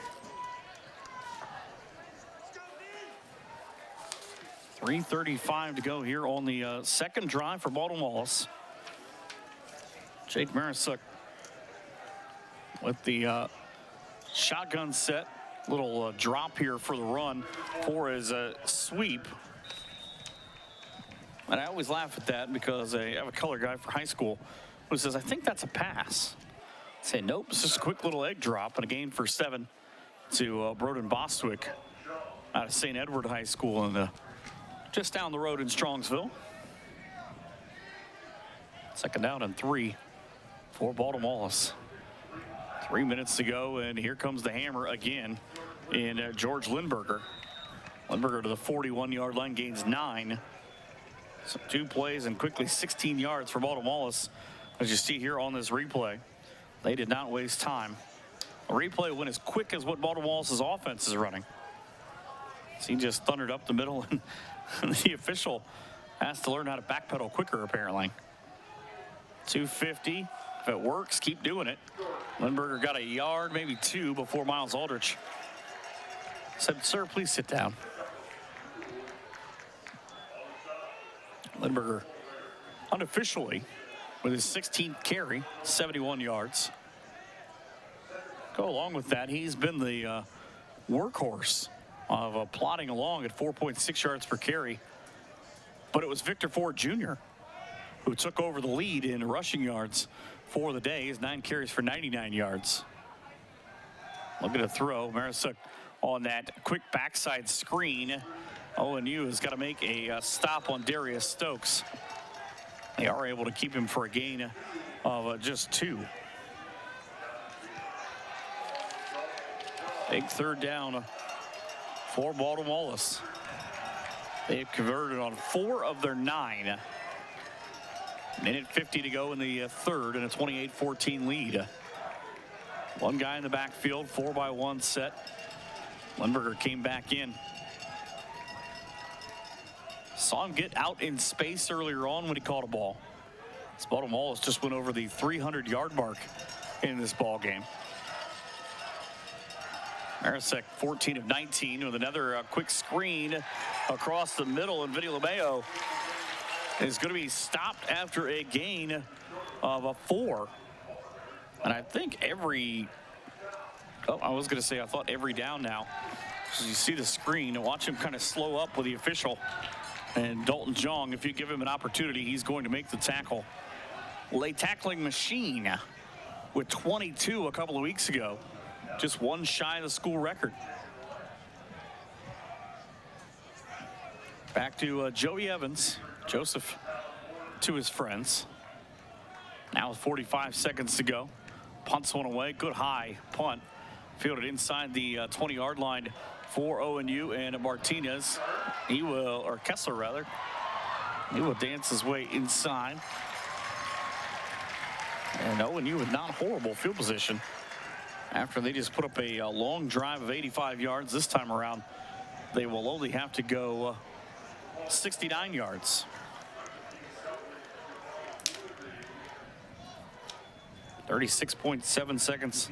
3:35 to go here on the second drive for Baldwin Wallace. Jake Marasuk with the shotgun set. Little drop here for the run for his sweep. And I always laugh at that because I have a color guy for high school who says, I think that's a pass. Say, nope, it's just a quick little egg drop and a gain for 7 to Broden Bostwick out of St. Edward High School and just down the road in Strongsville. Second down and 3 for Baldwin Wallace. 3 minutes to go, and here comes the hammer again in George Lindberger. Lindberger to the 41-yard line, gains 9. So 2 plays and quickly 16 yards for Baldwin Wallace, as you see here on this replay. They did not waste time. A replay went as quick as what Baldwin Wallace's offense is running. So he just thundered up the middle, and the official has to learn how to backpedal quicker, apparently. 250. If it works, keep doing it. Lindberger got a yard, maybe two, before Miles Aldrich said, "Sir, please sit down." Lindberger unofficially with his 16th carry, 71 yards. Go along with that, he's been the workhorse of plodding along at 4.6 yards per carry. But it was Victor Ford Jr. who took over the lead in rushing yards for the day. His 9 carries for 99 yards. Look at a throw. Marisuk on that quick backside screen. ONU has got to make a stop on Darius Stokes. They are able to keep him for a gain of just 2. Big third down for Baldwin Wallace. They've converted on 4 of their 9. Minute 50 to go in the third, and a 28-14 lead. One guy in the backfield, 4-by-1 set. Lindberger came back in. Saw him get out in space earlier on when he caught a ball. Baldwin Wallace just went over the 300-yard mark in this ball game. Marisek 14 of 19 with another quick screen across the middle, and Vinny LeMayo is going to be stopped after a gain of a 4. And I think I thought every down now. As you see the screen and watch him kind of slow up with the official. And Dalton Jong, if you give him an opportunity, he's going to make the tackle. A tackling machine with 22 a couple of weeks ago. Just one shy of the school record. Back to Joey Evans. Joseph to his friends. Now with 45 seconds to go. Punts one away. Good high punt. Fielded inside the 20-yard line for ONU, and Martinez, Kessler rather, he will dance his way inside. And ONU with not horrible field position after they just put up a long drive of 85 yards. This time around, they will only have to go 69 yards. 36.7 seconds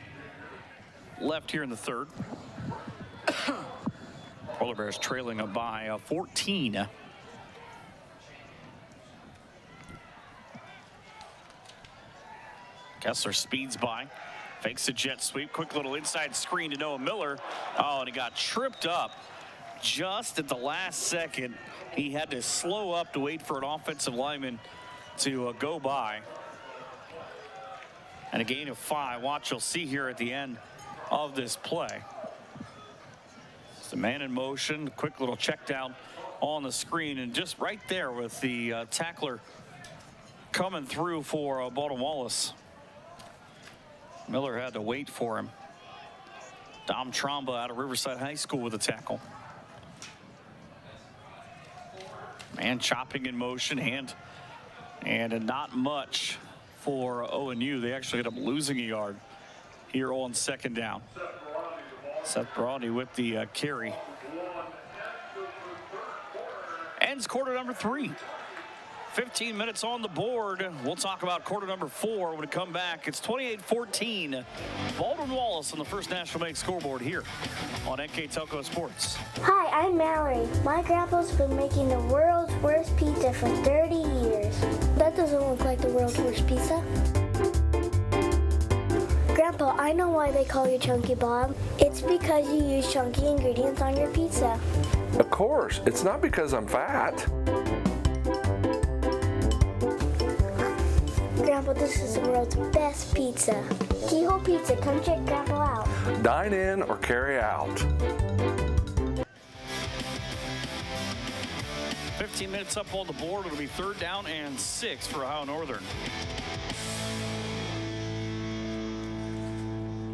left here in the third. Polar Bears trailing up by 14. Kessler speeds by, fakes a jet sweep, quick little inside screen to Noah Miller. Oh, and he got tripped up just at the last second. He had to slow up to wait for an offensive lineman to go by. And a gain of 5. Watch, you'll see here at the end of this play. It's the man in motion, quick little check down on the screen, and just right there with the tackler coming through for Baldwin Wallace. Miller had to wait for him. Dom Tromba out of Riverside High School with a tackle. Man chopping in motion, and not much for ONU. They actually ended up losing a yard here on second down. Seth Brody with the carry. Ends quarter number 3. 15 minutes on the board. We'll talk about quarter number 4 when we come back. It's 28-14. Baldwin Wallace on the First National Bank scoreboard here on NK Telco Sports. Hi, I'm Mallory. My grandpa's been making the world's worst pizza for 30 years. That doesn't look like the world's worst pizza. Grandpa, I know why they call you Chunky Bob. It's because you use chunky ingredients on your pizza. Of course. It's not because I'm fat. Grandpa, this is the world's best pizza. Keyhole Pizza, come check Grandpa out. Dine in or carry out. 15 minutes up on the board. It'll be 3rd down and 6 for Ohio Northern.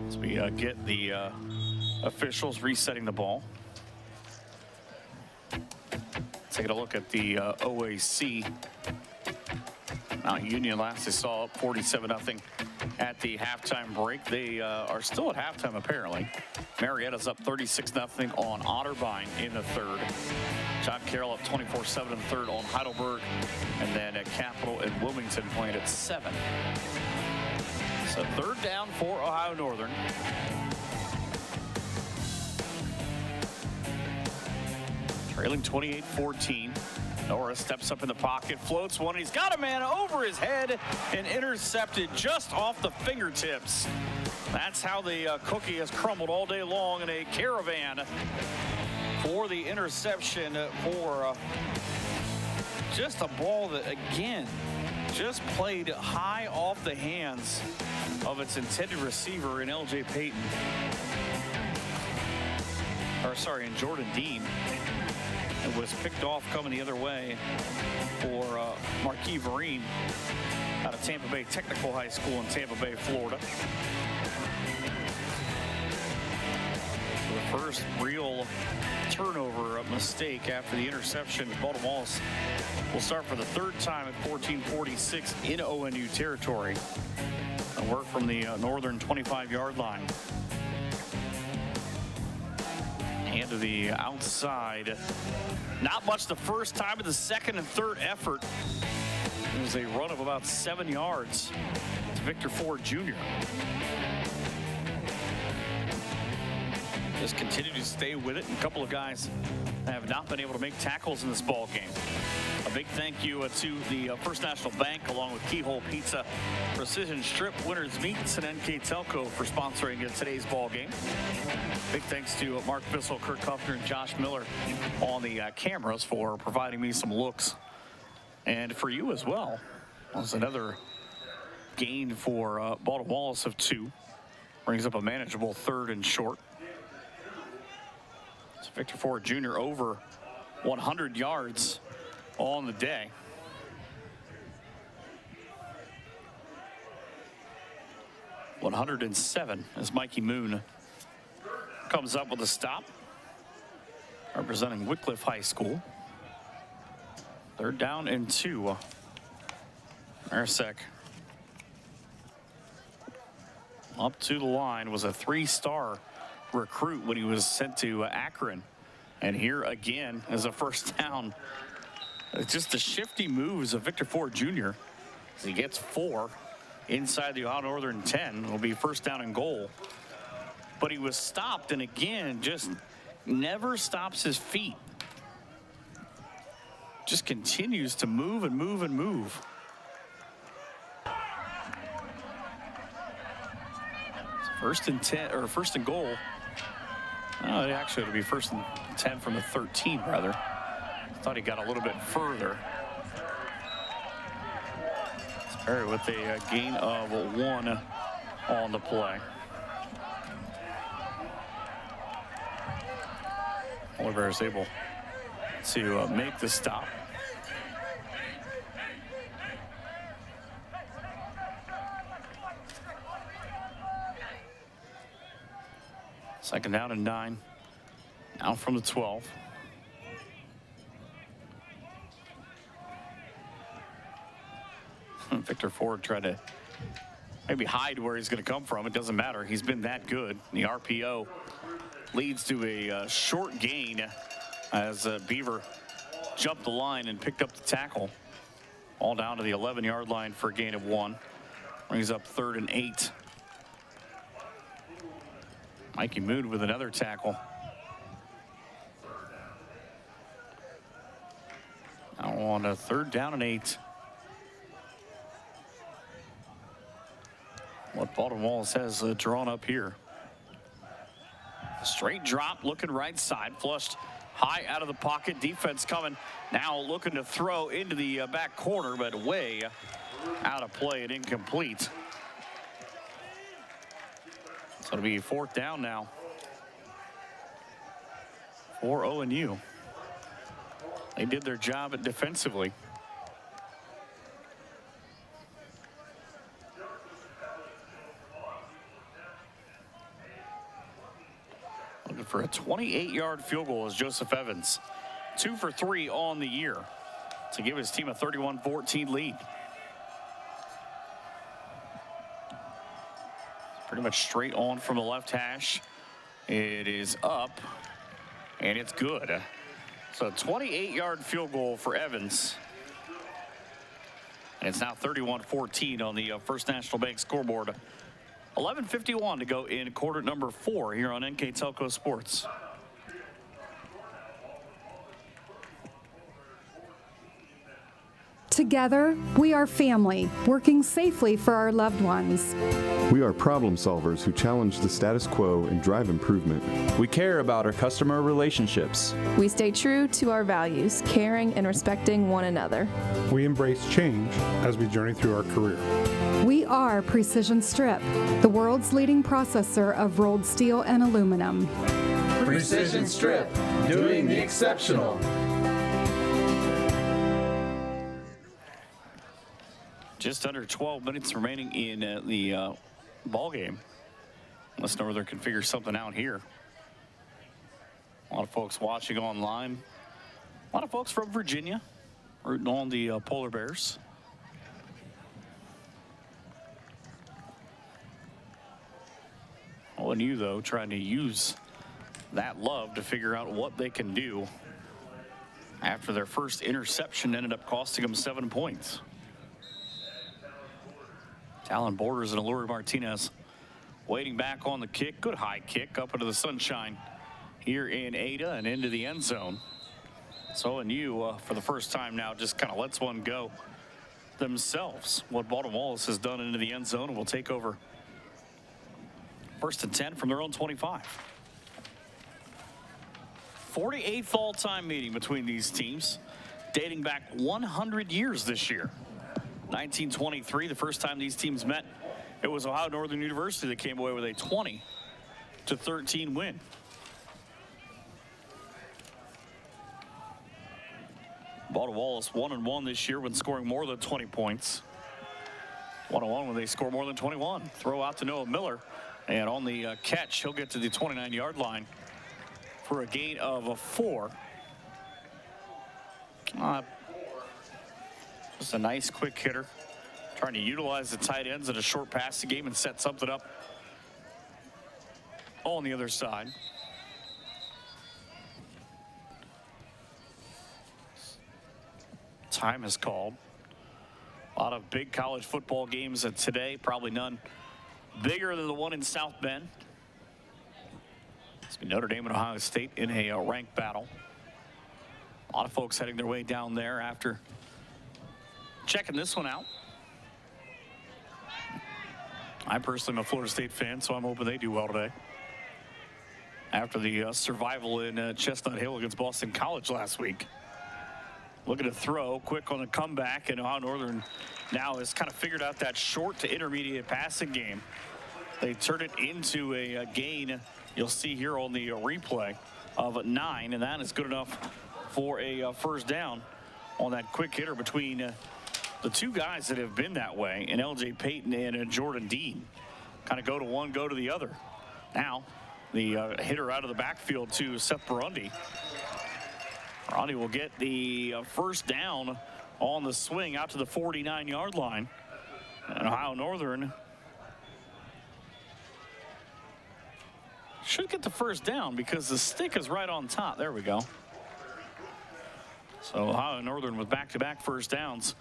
As we get the officials resetting the ball. Taking a look at the OAC. Mount Union last they saw up 47-0 at the halftime break. They are still at halftime, apparently. Marietta's up 36-0 on Otterbein in the third. John Carroll up 24-7 in the third on Heidelberg. And then at Capital and Wilmington playing at 7. So third down for Ohio Northern. Trailing 28-14. Norris steps up in the pocket, floats one. He's got a man over his head and intercepted just off the fingertips. That's how the cookie has crumbled all day long in a caravan for the interception for just a ball that, again, just played high off the hands of its intended receiver in L.J. Payton. Or, sorry, in Jordan Dean. It was picked off coming the other way for Marquis Vereen out of Tampa Bay Technical High School in Tampa Bay, Florida. The first real turnover mistake after the interception. Baldwin Wallace will start for the third time at 14:46 in ONU territory. A work from the northern 25-yard line. And to the outside. Not much the first time, but the second and third effort. It was a run of about 7 yards. It's Victor Ford Jr. Just continue to stay with it. And a couple of guys have not been able to make tackles in this ball game. A big thank you to the First National Bank, along with Keyhole Pizza, Precision Strip, Winners Meats, and NK Telco for sponsoring today's ball game. Big thanks to Mark Bissell, Kurt Kuffner, and Josh Miller on the cameras for providing me some looks. And for you as well. That was another gain for Baldwin Wallace of 2. Brings up a manageable third and short. It's Victor Ford Jr. over 100 yards on the day. .107 as Mikey Moon comes up with a stop, representing Wycliffe High School. Third down and 2. Marisek up to the line, was a 3-star recruit when he was sent to Akron. And here again as a first down. It's just the shifty moves of Victor Ford Jr. as he gets 4 inside the Ohio Northern 10. It'll be first down and goal. But he was stopped, and again, just never stops his feet. Just continues to move and move and move. First and 10, or first and goal. Oh, actually, it'll be first and 10 from the 13, rather. Thought he got a little bit further. Sperry with a gain of 1 on the play. Oliver is able to make the stop. Second down and 9. Now from the 12. Victor Ford tried to maybe hide where he's going to come from. It doesn't matter. He's been that good. The RPO leads to a short gain as Beaver jumped the line and picked up the tackle. All down to the 11-yard line for a gain of 1. Brings up 3rd and 8. Mikey Moon with another tackle. Now on a 3rd down and 8. What Baldwin Wallace has drawn up here. Straight drop, looking right side, flushed high out of the pocket. Defense coming now, looking to throw into the back corner, but way out of play and incomplete. So it'll be 4th down now for ONU. They did their job defensively. Looking for a 28-yard field goal is Joseph Evans. 2 for 3 on the year to give his team a 31-14 lead. Pretty much straight on from the left hash. It is up, and it's good. So a 28-yard field goal for Evans. And it's now 31-14 on the First National Bank scoreboard. 11:51 to go in quarter number 4 here on NK Telco Sports. Together, we are family, working safely for our loved ones. We are problem solvers who challenge the status quo and drive improvement. We care about our customer relationships. We stay true to our values, caring and respecting one another. We embrace change as we journey through our career. We are Precision Strip, the world's leading processor of rolled steel and aluminum. Precision Strip, doing the exceptional. Just under 12 minutes remaining in the ball game. Unless Northern can figure something out here. A lot of folks watching online. A lot of folks from Virginia rooting on the Polar Bears. ONU, though, trying to use that love to figure out what they can do after their first interception ended up costing them 7 points. Talon Borders and Aluri Martinez waiting back on the kick. Good high kick up into the sunshine here in Ada and into the end zone. So ONU, for the first time now, just kind of lets one go themselves. What Baldwin Wallace has done into the end zone, and will take over 1st and 10 from their own 25. 48th all-time meeting between these teams, dating back 100 years this year. 1923, the first time these teams met, it was Ohio Northern University that came away with a 20-13 win. Baldwin Wallace 1-1 this year when scoring more than 20 points. 1-1 when they score more than 21. Throw out to Noah Miller, and on the catch, he'll get to the 29-yard line for a gain of 4. Just a nice quick hitter, trying to utilize the tight ends in a short passing game and set something up on the other side. Time is called. A lot of big college football games today, probably none bigger than the one in South Bend. It's been Notre Dame and Ohio State in a ranked battle. A lot of folks heading their way down there after checking this one out. I personally am a Florida State fan, so I'm hoping they do well today. After the survival in Chestnut Hill against Boston College last week. Looking to throw, quick on the comeback, and Ohio Northern now has kind of figured out that short to intermediate passing game. They turn it into a gain, you'll see here on the replay, of 9, and that is good enough for a first down on that quick hitter between the two guys that have been that way, and L.J. Payton and Jordan Dean. Kind of go to one, go to the other. Now, the hitter out of the backfield to Seth Burundi. Burundi will get the first down on the swing out to the 49-yard line. And Ohio Northern should get the first down because the stick is right on top. There we go. So Ohio Northern with back-to-back first downs,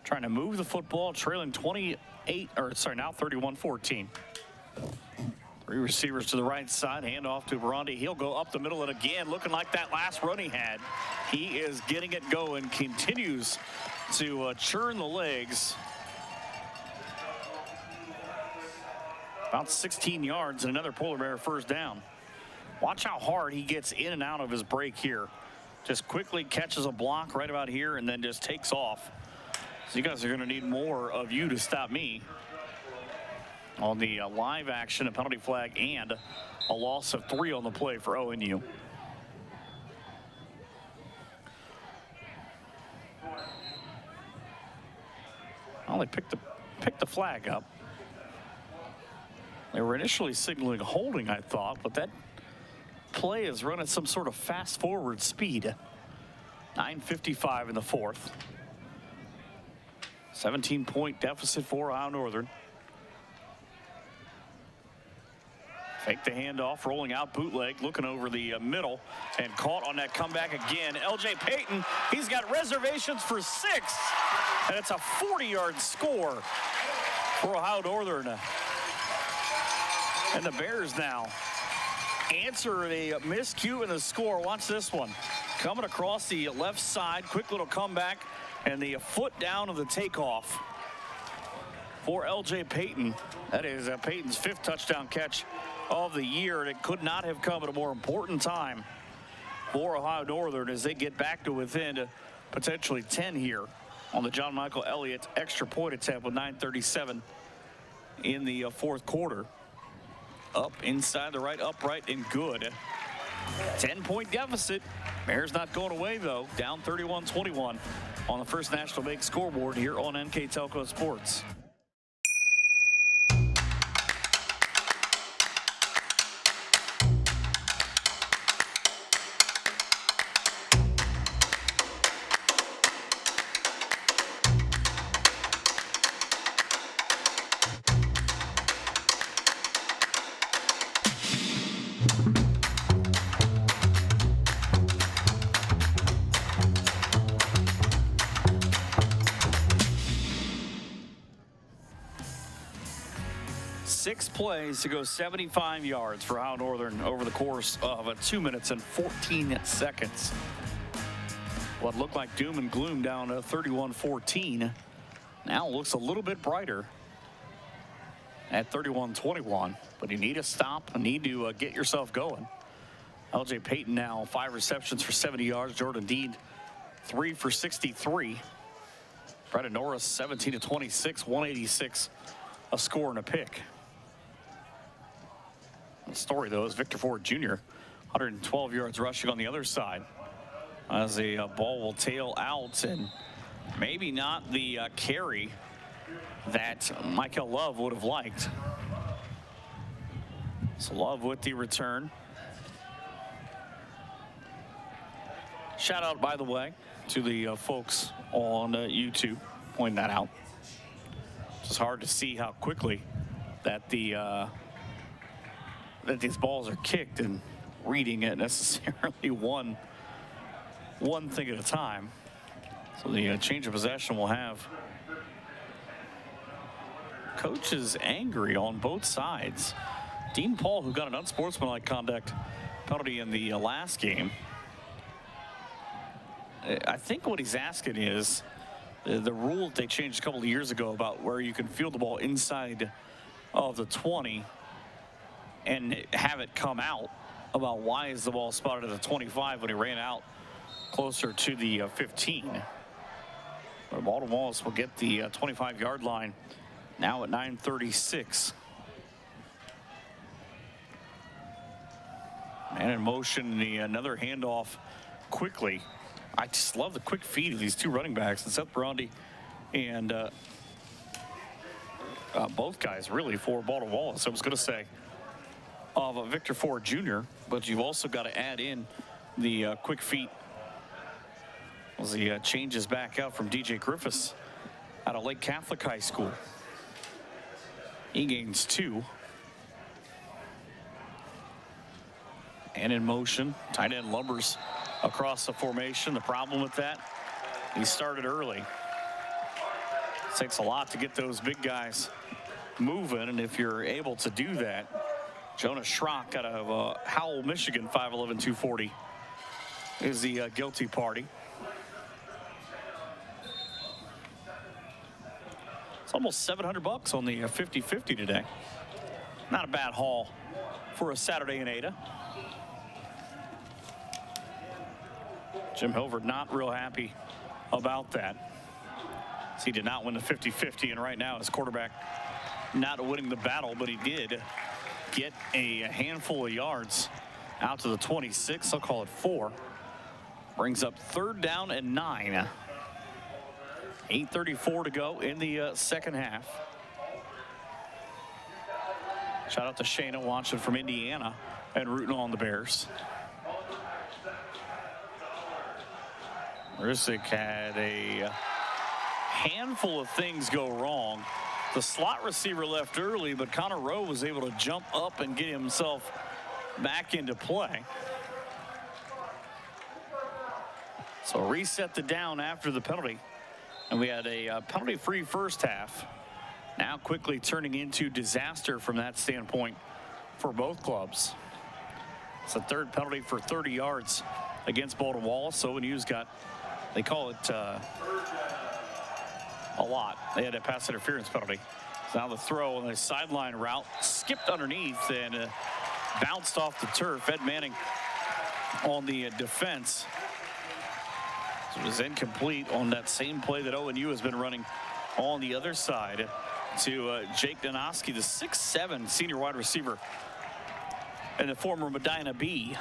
trying to move the football, trailing 31-14. 3 receivers to the right side, handoff to Burundi. He'll go up the middle, and again, looking like that last run he had. He is getting it going, continues to churn the legs. About 16 yards and another Polar Bear first down. Watch how hard he gets in and out of his break here. Just quickly catches a block right about here and then just takes off. So you guys are going to need more of you to stop me. On the live action, a penalty flag and a loss of 3 on the play for ONU. Well, they picked the flag up. They were initially signaling holding, I thought, but that play is run at some sort of fast forward speed. 9:55 in the fourth. 17-point deficit for Ohio Northern. Fake the handoff, rolling out bootleg, looking over the middle, and caught on that comeback again. LJ Payton, he's got reservations for 6, and it's a 40-yard score for Ohio Northern. And the Bears now answer a miscue in the score. Watch this one. Coming across the left side, quick little comeback, and the foot down of the takeoff for LJ Payton. That is Payton's 5th touchdown catch of the year, and it could not have come at a more important time for Ohio Northern as they get back to within potentially 10 here on the John Michael Elliott extra point attempt with 9:37 in the 4th quarter. Up inside the right upright and good. 10-point deficit. Bears not going away though. Down 31-21 on the First National Bank scoreboard here on NK Telco Sports. Six plays to go 75 yards for Ohio Northern over the course of 2 minutes and 14 seconds. What looked like doom and gloom down to 31-14 now looks a little bit brighter at 31-21. But you need a stop, you need to get yourself going. LJ Payton now 5 receptions for 70 yards. Jordan Dean 3 for 63. Brandon Norris 17-26, 186, a score and a pick. The story, though, is Victor Ford Jr., 112 yards rushing on the other side as the ball will tail out, and maybe not the carry that Michael Love would have liked. So Love with the return. Shout out, by the way, to the folks on YouTube pointing that out. It's just hard to see how quickly that that these balls are kicked and reading it necessarily one thing at a time. So the change of possession will have coaches angry on both sides. Dean Paul, who got an unsportsmanlike conduct penalty in the last game, I think what he's asking is the rule that they changed a couple of years ago about where you can field the ball inside of the 20 and have it come out, about why is the ball spotted at the 25 when he ran out closer to the 15. But Baldwin Wallace will get the 25-yard line now at 9:36. Man in motion, another handoff quickly. I just love the quick feet of these two running backs, and Seth Brandi and both guys really for Baldwin Wallace. I was going to say of Victor Ford Jr., but you've also got to add in the quick feet as he changes back out from DJ Griffiths out of Lake Catholic High School. He gains 2. And in motion, tight end lumbers across the formation. The problem with that, he started early. It takes a lot to get those big guys moving, and if you're able to do that, Jonas Schrock out of Howell, Michigan, 5'11", 240, is the guilty party. It's almost $700 on the 50-50 today. Not a bad haul for a Saturday in Ada. Jim Hilverd not real happy about that. He did not win the 50-50, and right now his quarterback not winning the battle, but he did get a handful of yards out to the 26. I'll call it 4. Brings up 3rd down and 9. 8:34 to go in the second half. Shout out to Shayna watching from Indiana and rooting on the Bears. Risick had a handful of things go wrong The slot receiver left early, but Connor Rowe was able to jump up and get himself back into play. So reset the down after the penalty. And we had a penalty-free first half. Now quickly turning into disaster from that standpoint for both clubs. It's a third penalty for 30 yards against Baldwin Wallace. So ONU's got, they call it a lot. They had a pass interference penalty. So now the throw on the sideline route skipped underneath and bounced off the turf. Ed Manning on the defense. So it was incomplete on that same play that ONU has been running on the other side to Jake Donoski, the 6'7" senior wide receiver and the former Medina Bee.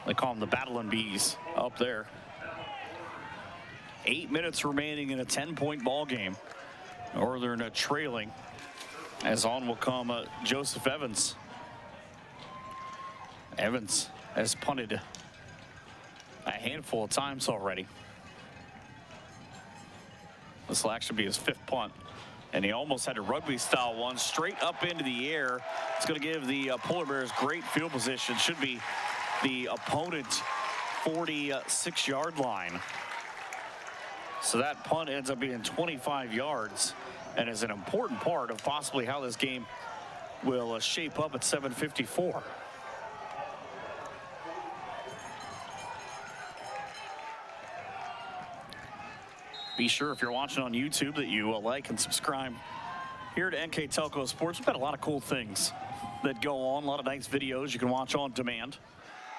They call them the Battlin' Bees up there. 8 minutes remaining in a 10-point ball game. Northern trailing as on will come Joseph Evans. Evans has punted a handful of times already. This will actually be his 5th punt. And he almost had a rugby-style one straight up into the air. It's going to give the Polar Bears great field position. Should be the opponent's 46-yard line. So that punt ends up being 25 yards and is an important part of possibly how this game will shape up at 7:54. Be sure if you're watching on YouTube that you like and subscribe here to NK Telco Sports. We've got a lot of cool things that go on, a lot of nice videos you can watch on demand,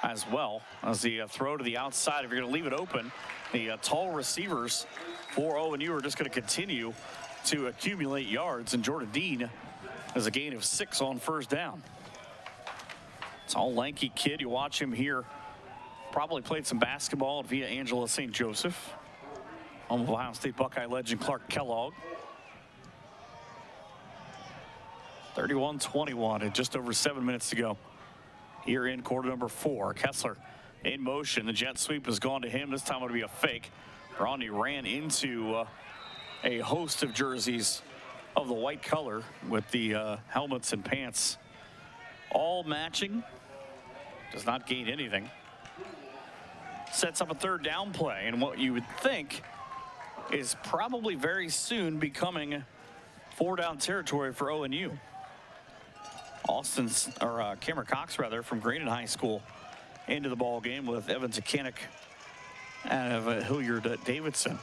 as well as the throw to the outside. If you're going to leave it open, the tall receivers for ONU are just going to continue to accumulate yards, and Jordan Dean has a gain of 6 on first down. Tall, lanky kid. You watch him here. Probably played some basketball at Via Angela St. Joseph. Home of Ohio State Buckeye legend Clark Kellogg. 31-21 and just over 7 minutes to go here in quarter number 4. Kessler in motion. The jet sweep has gone to him. This time it'll be a fake. Romney ran into a host of jerseys of the white color with the helmets and pants all matching. Does not gain anything. Sets up a third down play, and what you would think is probably very soon becoming 4-down territory for ONU. Cameron Cox rather from Greenon High School into the ball game with Evan Zakanic and Hilliard Davidson.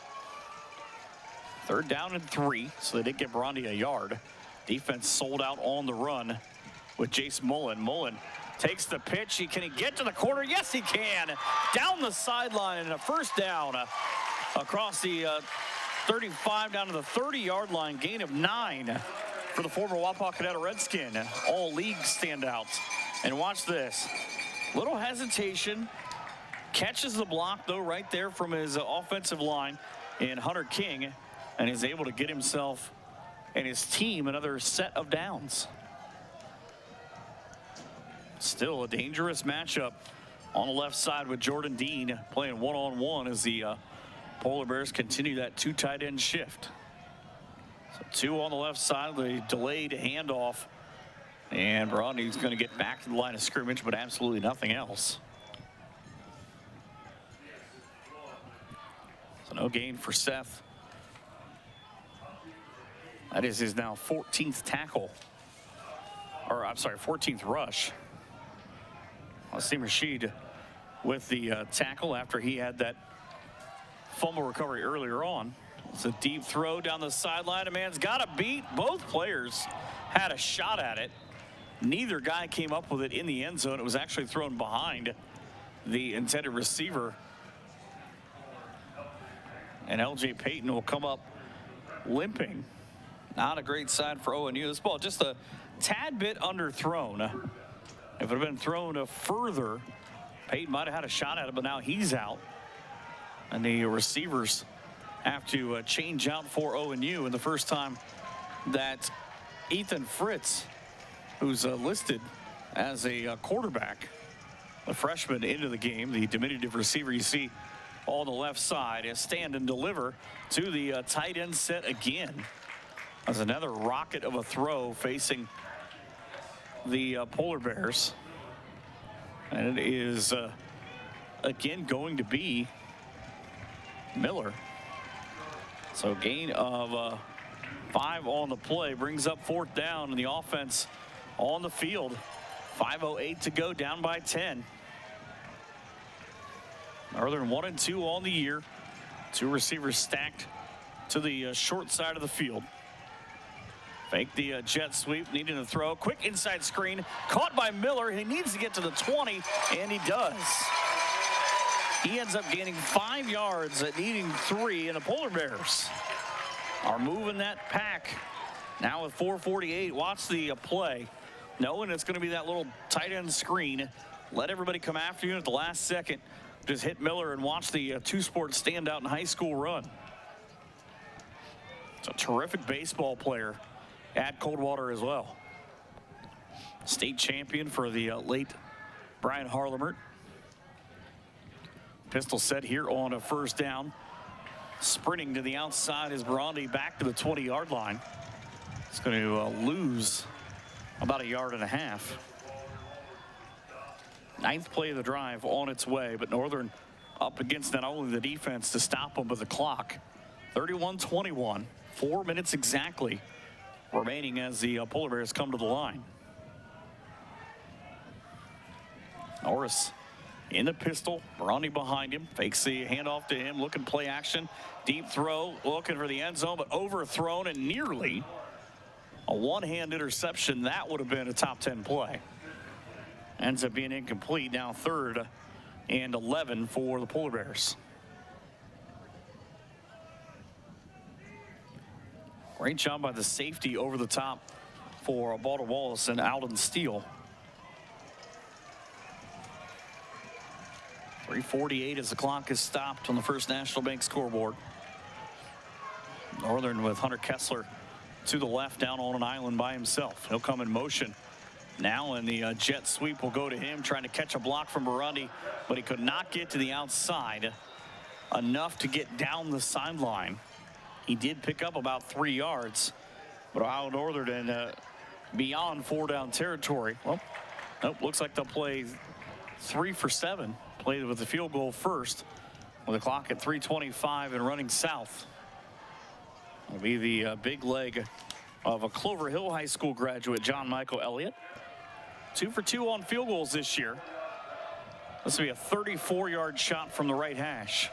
3rd down and 3, so they did get Brondi a yard. Defense sold out on the run with Jace Mullen. Mullen takes the pitch. Can he get to the corner? Yes, he can. Down the sideline and a first down across the 35 down to the 30-yard line. Gain of 9 for the former Wapakoneta Redskin. All league standout. And watch this. Little hesitation. Catches the block, though, right there from his offensive line in Hunter King, and is able to get himself and his team another set of downs. Still a dangerous matchup on the left side with Jordan Dean playing one-on-one as the Polar Bears continue that 2 tight end shift. So 2 on the left side, the delayed handoff, and Brodney's going to get back to the line of scrimmage, but absolutely nothing else. So no gain for Seth. That is his now 14th tackle, or I'm sorry, 14th rush. Wasim Rashid with the tackle after he had that fumble recovery earlier on. It's a deep throw down the sideline. A man's got a beat. Both players had a shot at it. Neither guy came up with it in the end zone. It was actually thrown behind the intended receiver. And LJ Payton will come up limping. Not a great sign for ONU. This ball just a tad bit underthrown. If it had been thrown further, Payton might have had a shot at it, but now he's out. And the receivers have to change out for ONU. And the first time that Ethan Fritz, who's listed as a quarterback, a freshman into the game, the diminutive receiver you see on the left side, is stand and deliver to the tight end set again. That's another rocket of a throw facing the Polar Bears. And it is, again, going to be Miller. So gain of 5 on the play brings up 4th down, and the offense on the field. 5:08 to go, down by 10. Northern 1-2 on the year. 2 receivers stacked to the short side of the field. Fake the jet sweep, needing to throw. Quick inside screen, caught by Miller. He needs to get to the 20, and he does. He ends up gaining 5 yards, needing 3, and the Polar Bears are moving that pack. Now with 4:48, watch the play. Knowing it's going to be that little tight end screen. Let everybody come after you at the last second. Just hit Miller and watch the two-sport standout in high school run. It's a terrific baseball player at Coldwater as well. State champion for the late Brian Harlemert. Pistol set here on a 1st down. Sprinting to the outside is Brandi back to the 20-yard line. It's going to lose about 1.5 yards. 9th play of the drive on its way, but Northern up against not only the defense to stop them, but the clock. 31-21, 4 minutes exactly remaining as the Polar Bears come to the line. Norris in the pistol, Brandi behind him, fakes the handoff to him, looking play action, deep throw, looking for the end zone, but overthrown and nearly a one-hand interception. That would have been a top 10 play. Ends up being incomplete. Now 3rd and 11 for the Polar Bears. Great job by the safety over the top for Baldwin Wallace and Alden Steele. 3:48 as the clock is stopped on the First National Bank scoreboard. Northern with Hunter Kessler to the left, down on an island by himself. He'll come in motion now, and the jet sweep will go to him, trying to catch a block from Brandi, but he could not get to the outside enough to get down the sideline. He did pick up about 3 yards, but Ohio Northern beyond 4-down territory. Well, nope, looks like they'll play 3 for 7. Played with the field goal first, with the clock at 3:25 and running south. It'll be the big leg of a Clover Hill High School graduate, John Michael Elliott. 2 for 2 on field goals this year. This will be a 34-yard shot from the right hash.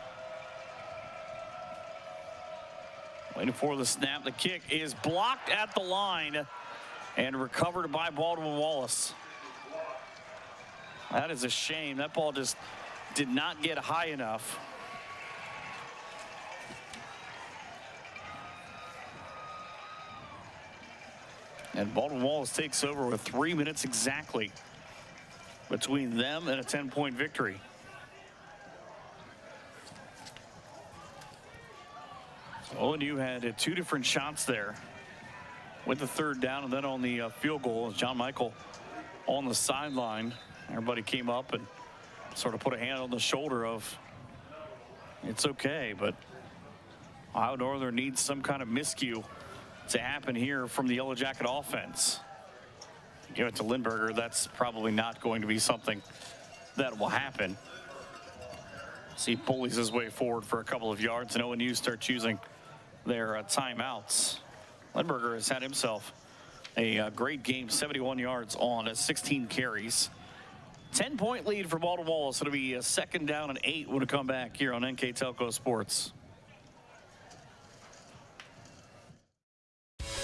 Waiting for the snap. The kick is blocked at the line and recovered by Baldwin Wallace. That is a shame. That ball just did not get high enough. And Baldwin Wallace takes over with 3 minutes exactly between them and a 10-point victory. So ONU had 2 different shots there with the 3rd down, and then on the field goal, John Michael on the sideline. Everybody came up and sort of put a hand on the shoulder of, it's okay, but Ohio Northern needs some kind of miscue to happen here from the Yellow Jacket offense. Give it to Lindberger. That's probably not going to be something that will happen. See, bullies his way forward for a couple of yards, and ONU starts using their timeouts. Lindberger has had himself a great game, 71 yards on 16 carries. 10-point lead for Baldwin Wallace. It'll be a 2nd down and 8 when we come back here on NK Telco Sports.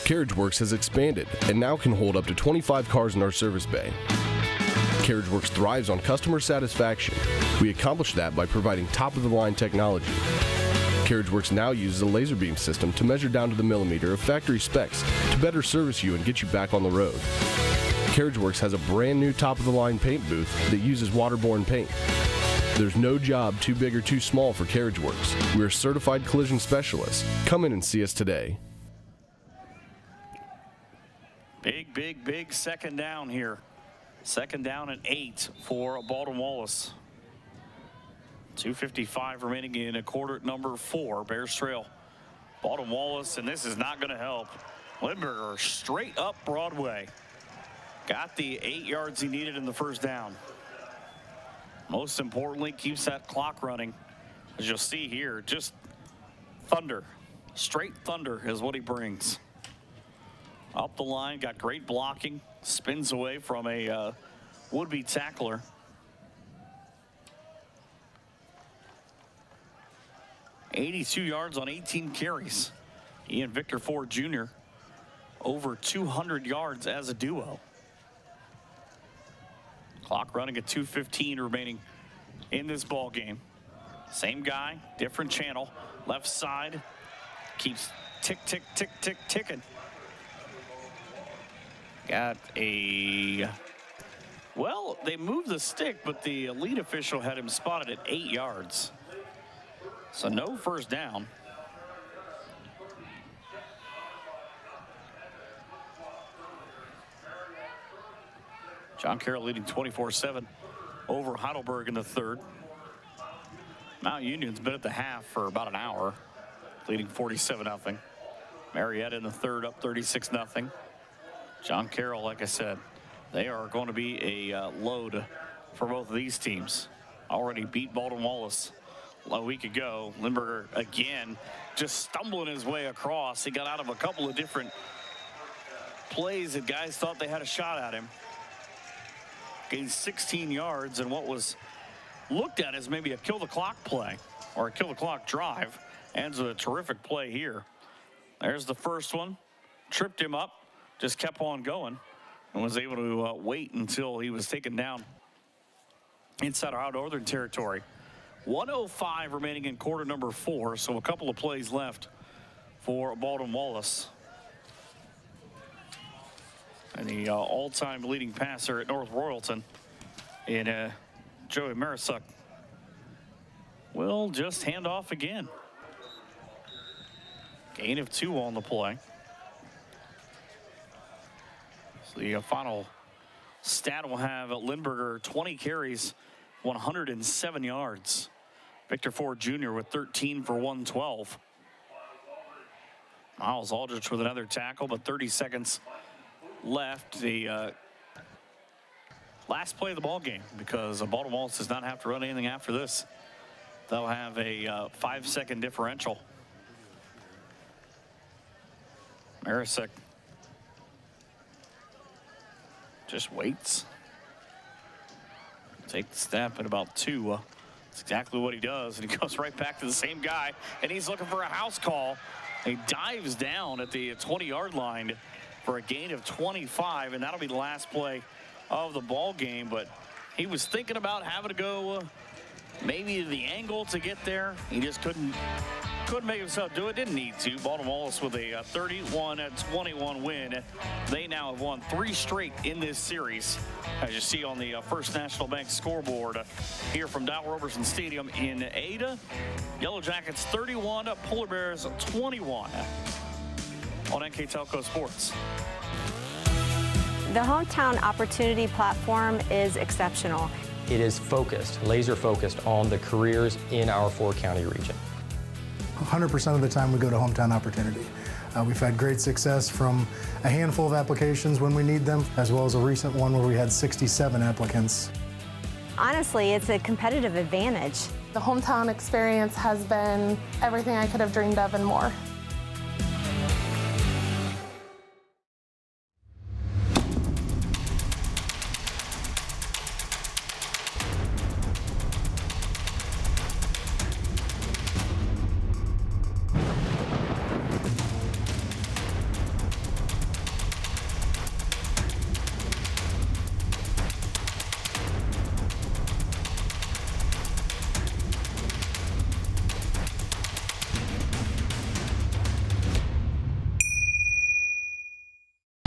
CarriageWorks has expanded and now can hold up to 25 cars in our service bay. CarriageWorks thrives on customer satisfaction. We accomplish that by providing top-of-the-line technology. CarriageWorks now uses a laser beam system to measure down to the millimeter of factory specs to better service you and get you back on the road. CarriageWorks has a brand new top-of-the-line paint booth that uses waterborne paint. There's no job too big or too small for CarriageWorks. We're certified collision specialists. Come in and see us today. Big 2nd down here. 2nd down and 8 for Baldwin Wallace. 2:55 remaining in quarter number 4. Bears trail Baldwin Wallace, and this is not going to help. Lindbergher straight up Broadway. Got the 8 yards he needed in the first down. Most importantly, keeps that clock running. As you'll see here, just thunder. Straight thunder is what he brings. Up the line, got great blocking. Spins away from a would-be tackler. $82 yards on 18 carries. He and Victor Ford Jr. over 200 yards as a duo. Clock running at 2:15 remaining in this ball game. Same guy, different channel. Left side keeps tick, tick, tick, tick, ticking. Got a, well, they moved the stick, but the lead official had him spotted at 8 yards. So no first down. John Carroll leading 24-7 over Heidelberg in the third. Mount Union's been at the half for about an hour, leading 47-0. Marietta in the third up 36-0. John Carroll, like I said, they are going to be a load for both of these teams. Already beat Baldwin Wallace a week ago. Lindbergher again just stumbling his way across. He got out of a couple of different plays that guys thought they had a shot at him. Gained 16 yards and what was looked at as maybe a kill the clock play or a kill the clock drive. Ends with a terrific play here. There's the first one. Tripped him up, just kept on going and was able to wait until he was taken down inside our northern territory. 1:05 remaining in quarter number 4, so a couple of plays left for Baldwin Wallace. And the all-time leading passer at North Royalton in Joey Marisuk will just hand off again. Gain of 2 on the play. So the final stat will have Lindbergher 20 carries, 107 yards. Victor Ford Jr. with 13 for 112. Miles Aldrich with another tackle, but 30 seconds left. The last play of the ball game, because Baldwin Wallace does not have to run anything after this. They'll have a 5-second differential. Marisuk just waits. Take the snap at about 2. That's exactly what he does, and he goes right back to the same guy, and he's looking for a house call. He dives down at the 20-yard line for a gain of 25, and that'll be the last play of the ball game. But he was thinking about having to go maybe the angle to get there. He just couldn't make himself do it. Didn't need to. Baldwin Wallace with a 31-21 win. They now have won 3 straight in this series, as you see on the First National Bank scoreboard here from Dow Roberson Stadium in Ada. Yellow Jackets 31, Polar Bears 21 on NK Telco Sports. The Hometown Opportunity Platform is exceptional. It is focused, laser focused on the careers in our 4-county region. 100% of the time we go to Hometown Opportunity. We've had great success from a handful of applications when we need them, as well as a recent one where we had 67 applicants. Honestly, it's a competitive advantage. The Hometown experience has been everything I could have dreamed of and more.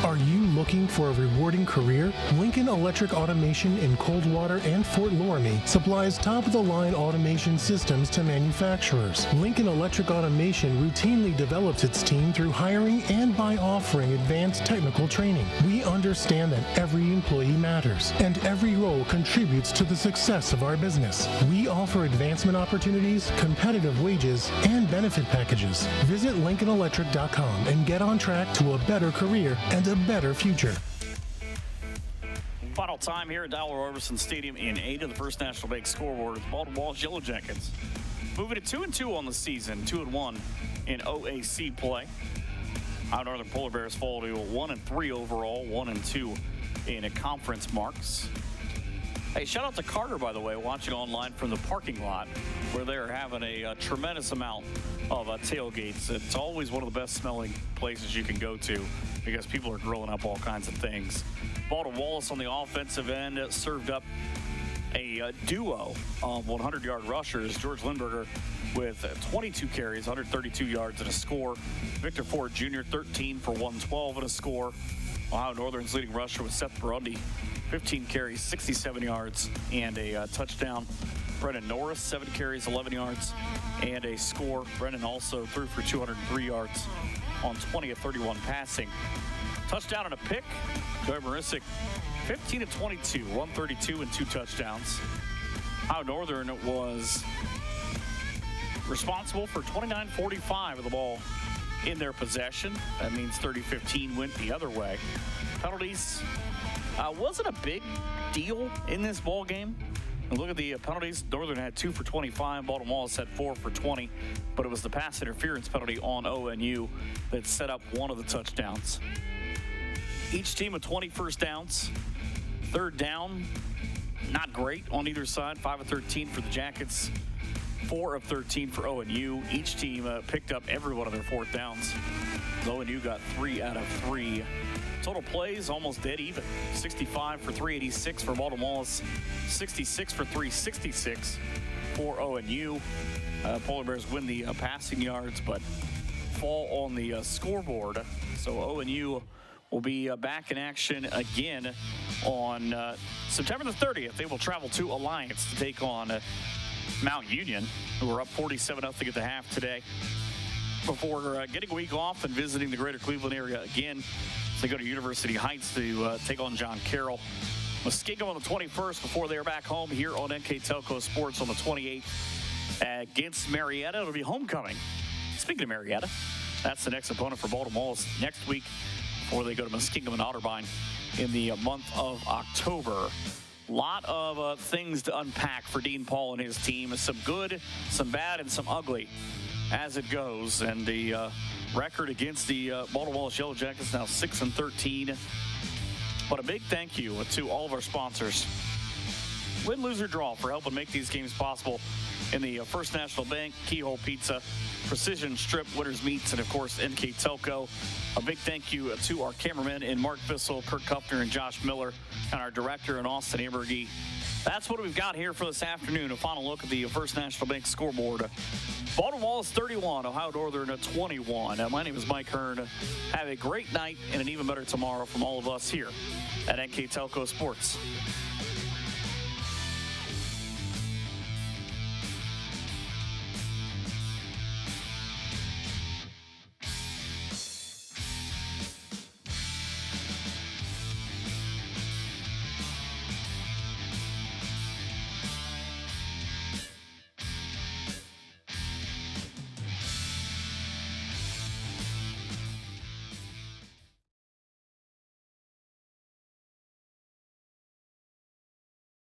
Are you looking for a rewarding career? Lincoln Electric Automation in Coldwater and Fort Loramie supplies top-of-the-line automation systems to manufacturers. Lincoln Electric Automation routinely develops its team through hiring and by offering advanced technical training. We understand that every employee matters, and every role contributes to the success of our business. We offer advancement opportunities, competitive wages, and benefit packages. Visit LincolnElectric.com and get on track to a better career and a better future. Final time here at Dowell-Roberson Stadium in Ada, the First National Bank scoreboard with the Baltimore Wallace Yellow Jackets moving to 2-2 on the season, 2-1 in OAC play. Our Northern Polar Bears fall to 1-3 overall, 1-2 in conference marks. Hey, shout out to Carter, by the way, watching online from the parking lot where they're having a tremendous amount of tailgates. It's always one of the best smelling places you can go to because people are grilling up all kinds of things. Baldwin Wallace on the offensive end served up a duo of 100-yard rushers. George Lindberger with 22 carries, 132 yards and a score. Victor Ford Jr., 13 for 112 and a score. Ohio Northern's leading rusher was Seth Burundi, 15 carries, 67 yards, and a touchdown. Brendan Norris, 7 carries, 11 yards, and a score. Brendan also threw for 203 yards on 20 of 31 passing. Touchdown and a pick. Joey Marisic, 15 of 22, 132 and 2 touchdowns. Ohio Northern was responsible for 29-45 of the ball in their possession. That means 30-15 went the other way. Penalties wasn't a big deal in this ball game. And look at the penalties. Northern had 2 for 25. Baldwin Wallace had 4 for 20. But it was the pass interference penalty on ONU that set up one of the touchdowns. Each team with 20 first downs. Third down, not great on either side. 5 of 13 for the Jackets. 4 of 13 for ONU. Each team picked up every one of their fourth downs. ONU got 3 out of 3. Total plays almost dead even. 65 for 386 for Baldwin Wallace. 66 for 366 for ONU. Polar Bears win the passing yards, but fall on the scoreboard. So ONU will be back in action again on September the 30th. They will travel to Alliance to take on Mount Union, who are up 47-0 at the half today, before getting a week off and visiting the greater Cleveland area again. They go to University Heights to take on John Carroll. Muskingum on the 21st before they are back home here on NK Telco Sports on the 28th against Marietta. It'll be homecoming. Speaking of Marietta, that's the next opponent for Baldwin Wallace next week before they go to Muskingum and Otterbein in the month of October. A lot of things to unpack for Dean Paul and his team. Some good, some bad, and some ugly as it goes. And the record against the Baldwin Wallace Yellow Jackets now 6-13. But a big thank you to all of our sponsors. Win, lose, or draw for helping make these games possible in the First National Bank, Keyhole Pizza, Precision Strip, Winners Meats, and of course NK Telco. A big thank you to our cameramen in Mark Bissell, Kirk Kuffner, and Josh Miller, and our director in Austin Aberge. That's what we've got here for this afternoon. A final look at the First National Bank scoreboard. Baldwin Wallace 31, Ohio Northern 21. My name is Mike Hearn. Have a great night and an even better tomorrow from all of us here at NK Telco Sports.